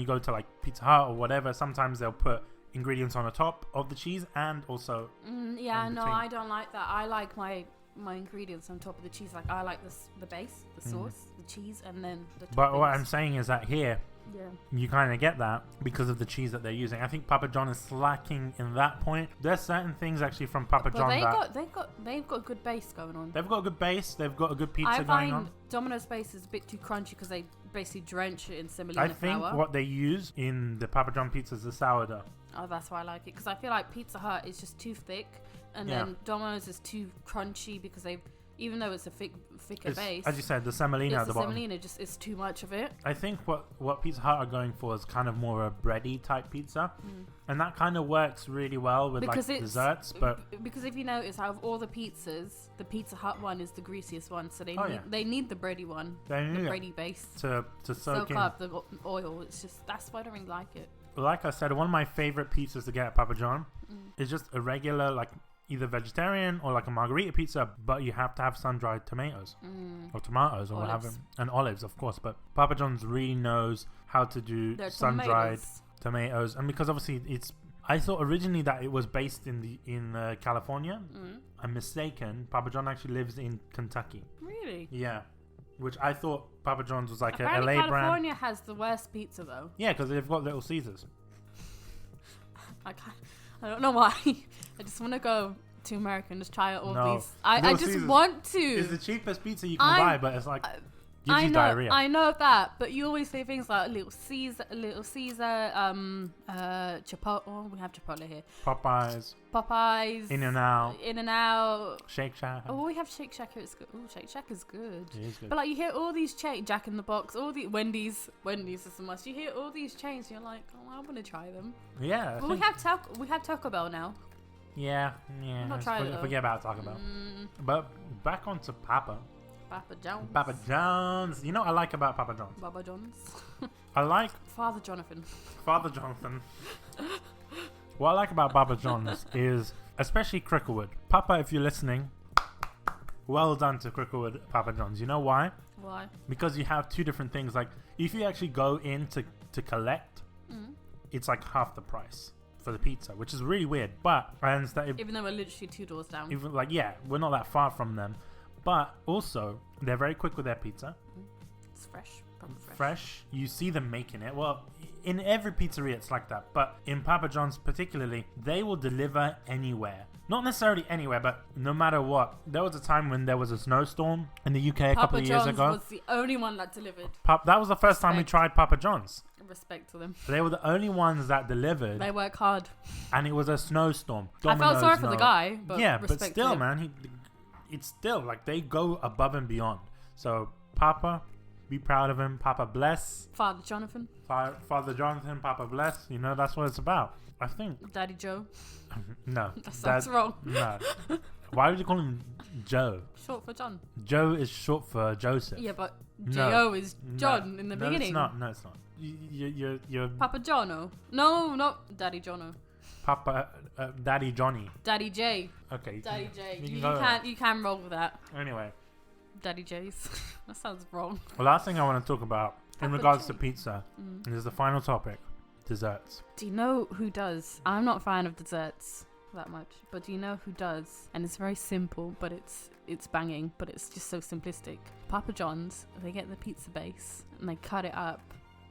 go to like Pizza Hut or whatever, sometimes they'll put ingredients on the top of the cheese and also I don't like that. I like my ingredients on top of the cheese. Like I like the base, the sauce, the cheese, and then the toppings. But what I'm saying is that here you kind of get that because of the cheese that they're using. I think Papa John is slacking in that point. There's certain things actually from Papa John they've got a good base going on. They've got a good base. They've got a good pizza going on. I find Domino's base is a bit too crunchy because they basically drench it in semolina flour. I think what they use in the Papa John pizza is the sourdough. Oh, that's why I like it, because I feel like Pizza Hut is just too thick, and then Domino's is too crunchy because even though it's a thicker base, as you said, the semolina at the bottom. Semolina just is too much of it. I think what Pizza Hut are going for is kind of more a bready type pizza, and that kind of works really well with like desserts. But because if you notice, out of all the pizzas, the Pizza Hut one is the greasiest one, so they need the bready one, the bready base to soak up the oil. It's just that's why I don't really like it. Like I said, one of my favorite pizzas to get at Papa John is just a regular, like either vegetarian or like a margarita pizza, but you have to have sun-dried tomatoes or tomatoes or whatever, and olives, of course. But Papa John's really knows how to do sun-dried tomatoes, and because obviously I thought originally that it was based in California. I'm mistaken. Papa John actually lives in Kentucky. Really? Yeah. Which I thought Papa John's was like apparently a LA brand. California has the worst pizza though. Yeah, because they've got Little Caesars. I don't know why. I just want to go to America and just try out all these. I just Caesars want to. It's the cheapest pizza you can buy, but it's like gives you diarrhea. I know that, but you always say things like Little Caesar, Chipotle. Oh, we have Chipotle here. Popeyes. In-N-Out. Shake Shack. Oh, we have Shake Shack here. It's good. Oh, Shake Shack is good. It is good. But like you hear all these Jack in the Box, all the Wendy's is a must. You hear all these chains, and you're like, oh, I want to try them. Yeah. Well, we have Taco Bell now. Yeah. I'm not trying it. Forget about Taco Bell. But back onto Papa John's. You know what I like about Papa John's? Papa John's. I like Father Jonathan. What I like about Papa John's is, especially Cricklewood. Papa, if you're listening, well done to Cricklewood Papa John's. You know why? Why? Because you have two different things. Like, if you actually go in to collect, it's like half the price for the pizza, which is really weird. But I understand. Even though we're literally 2 doors down. Even we're not that far from them. But also, they're very quick with their pizza. It's fresh. Fresh. You see them making it. Well, in every pizzeria it's like that. But in Papa John's particularly, they will deliver anywhere. Not necessarily anywhere, but no matter what. There was a time when there was a snowstorm in the UK a couple of years ago. Papa John's was the only one that delivered. That was the first time we tried Papa John's. Respect to them. They were the only ones that delivered. They work hard. And it was a snowstorm. I felt sorry for the guy, but yeah, but still, man, it's still like they go above and beyond. So Papa, be proud of him. Papa bless. Father Jonathan. Father Jonathan. Papa bless. You know, that's what it's about. I think. Daddy Joe. No. That sounds wrong. No. Why would you call him Joe? Short for John. Joe is short for Joseph. Yeah, but J-O is John in the beginning. No, it's not. You're Papa Jono. No, not Daddy Jono. Papa, Daddy Johnny. Daddy J. Okay. Daddy J. You can roll with that. Anyway. Daddy J's. That sounds wrong. The last thing I want to talk about in regards to pizza is the final topic, desserts. Do you know who does? I'm not a fan of desserts that much, but do you know who does? And it's very simple, but it's banging, but it's just so simplistic. Papa John's, they get the pizza base and they cut it up.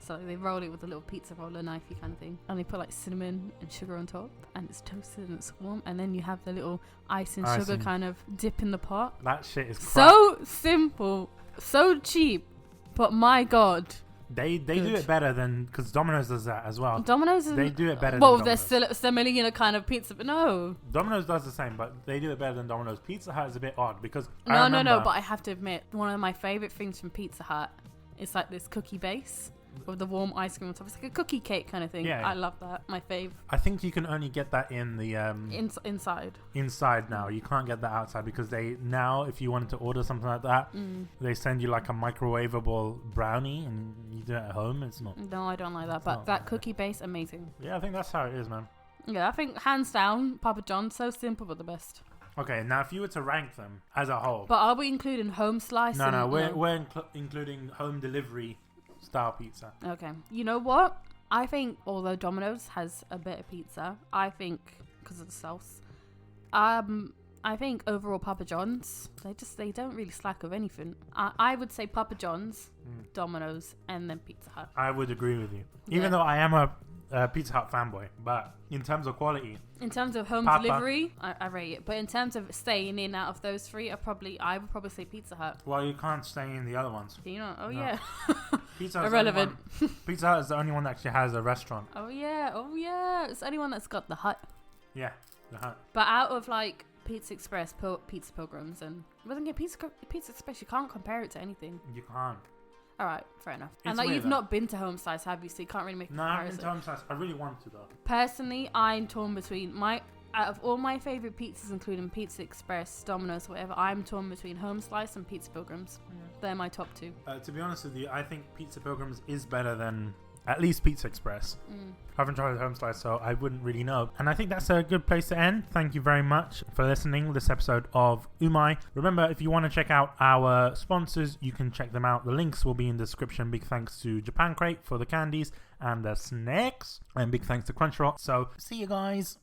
So they roll it with a little pizza roller knifey kind of thing, and they put like cinnamon and sugar on top, and it's toasted and it's warm, and then you have the little ice and sugar kind of dip in the pot. That shit is crap. So simple, so cheap, but my god, They do it better than, because Domino's does that as well. Domino's They do it better well, than there's Domino's. semolina kind of pizza, but no. Domino's does the same, but they do it better than Domino's. Pizza Hut is a bit odd because No, but I have to admit, one of my favourite things from Pizza Hut is like this cookie base with the warm ice cream on top. It's like a cookie cake kind of thing. Yeah. I love that. My fave. I think you can only get that in the Inside. inside now. You can't get that outside because now if you wanted to order something like that, they send you like a microwavable brownie and you do it at home. It's not. No, I don't like that. But that cookie base, amazing. Yeah, I think that's how it is, man. Yeah, I think hands down, Papa John's, so simple but the best. Okay, now if you were to rank them as a whole, But are we including home slice? no, we're including home delivery style pizza. Okay. You know what? I think although Domino's has a better pizza, I think because of the sauce, I think overall Papa John's, they don't really slack of anything. I would say Papa John's, Domino's, and then Pizza Hut. I would agree with you, even though I am a Pizza Hut fanboy, but in terms of quality, in terms of home delivery, I rate it. But in terms of staying in out of those three, I would probably say Pizza Hut. well, you can't stay in the other ones. You know? Oh No. yeah. Pizza Hut Irrelevant. Pizza Hut is the only one that actually has a restaurant. Oh yeah. It's the only one that's got the hut. Yeah, the Hut. But out of like Pizza Express, Pizza Pilgrims, and Pizza Express, you can't compare it to anything. You can't. All right, fair enough. It's And like weird, you've though. not been to Home Slice, have you? So you can't really make a No, I haven't comparison. been to Home Slice. I really want to though. Personally, I'm torn between out of all my favorite pizzas, including Pizza Express, Domino's, whatever. I'm torn between Home Slice and Pizza Pilgrims. They're my top two. To be honest with you, I think Pizza Pilgrims is better than at least Pizza Express. I haven't tried Home Slice, so I wouldn't really know. And I think that's a good place to end. Thank you very much for listening to this episode of Umai. Remember, if you want to check out our sponsors, you can check them out. The links will be in the description. Big thanks to Japan Crate for the candies and the snacks. And big thanks to Crunchyroll. So, see you guys.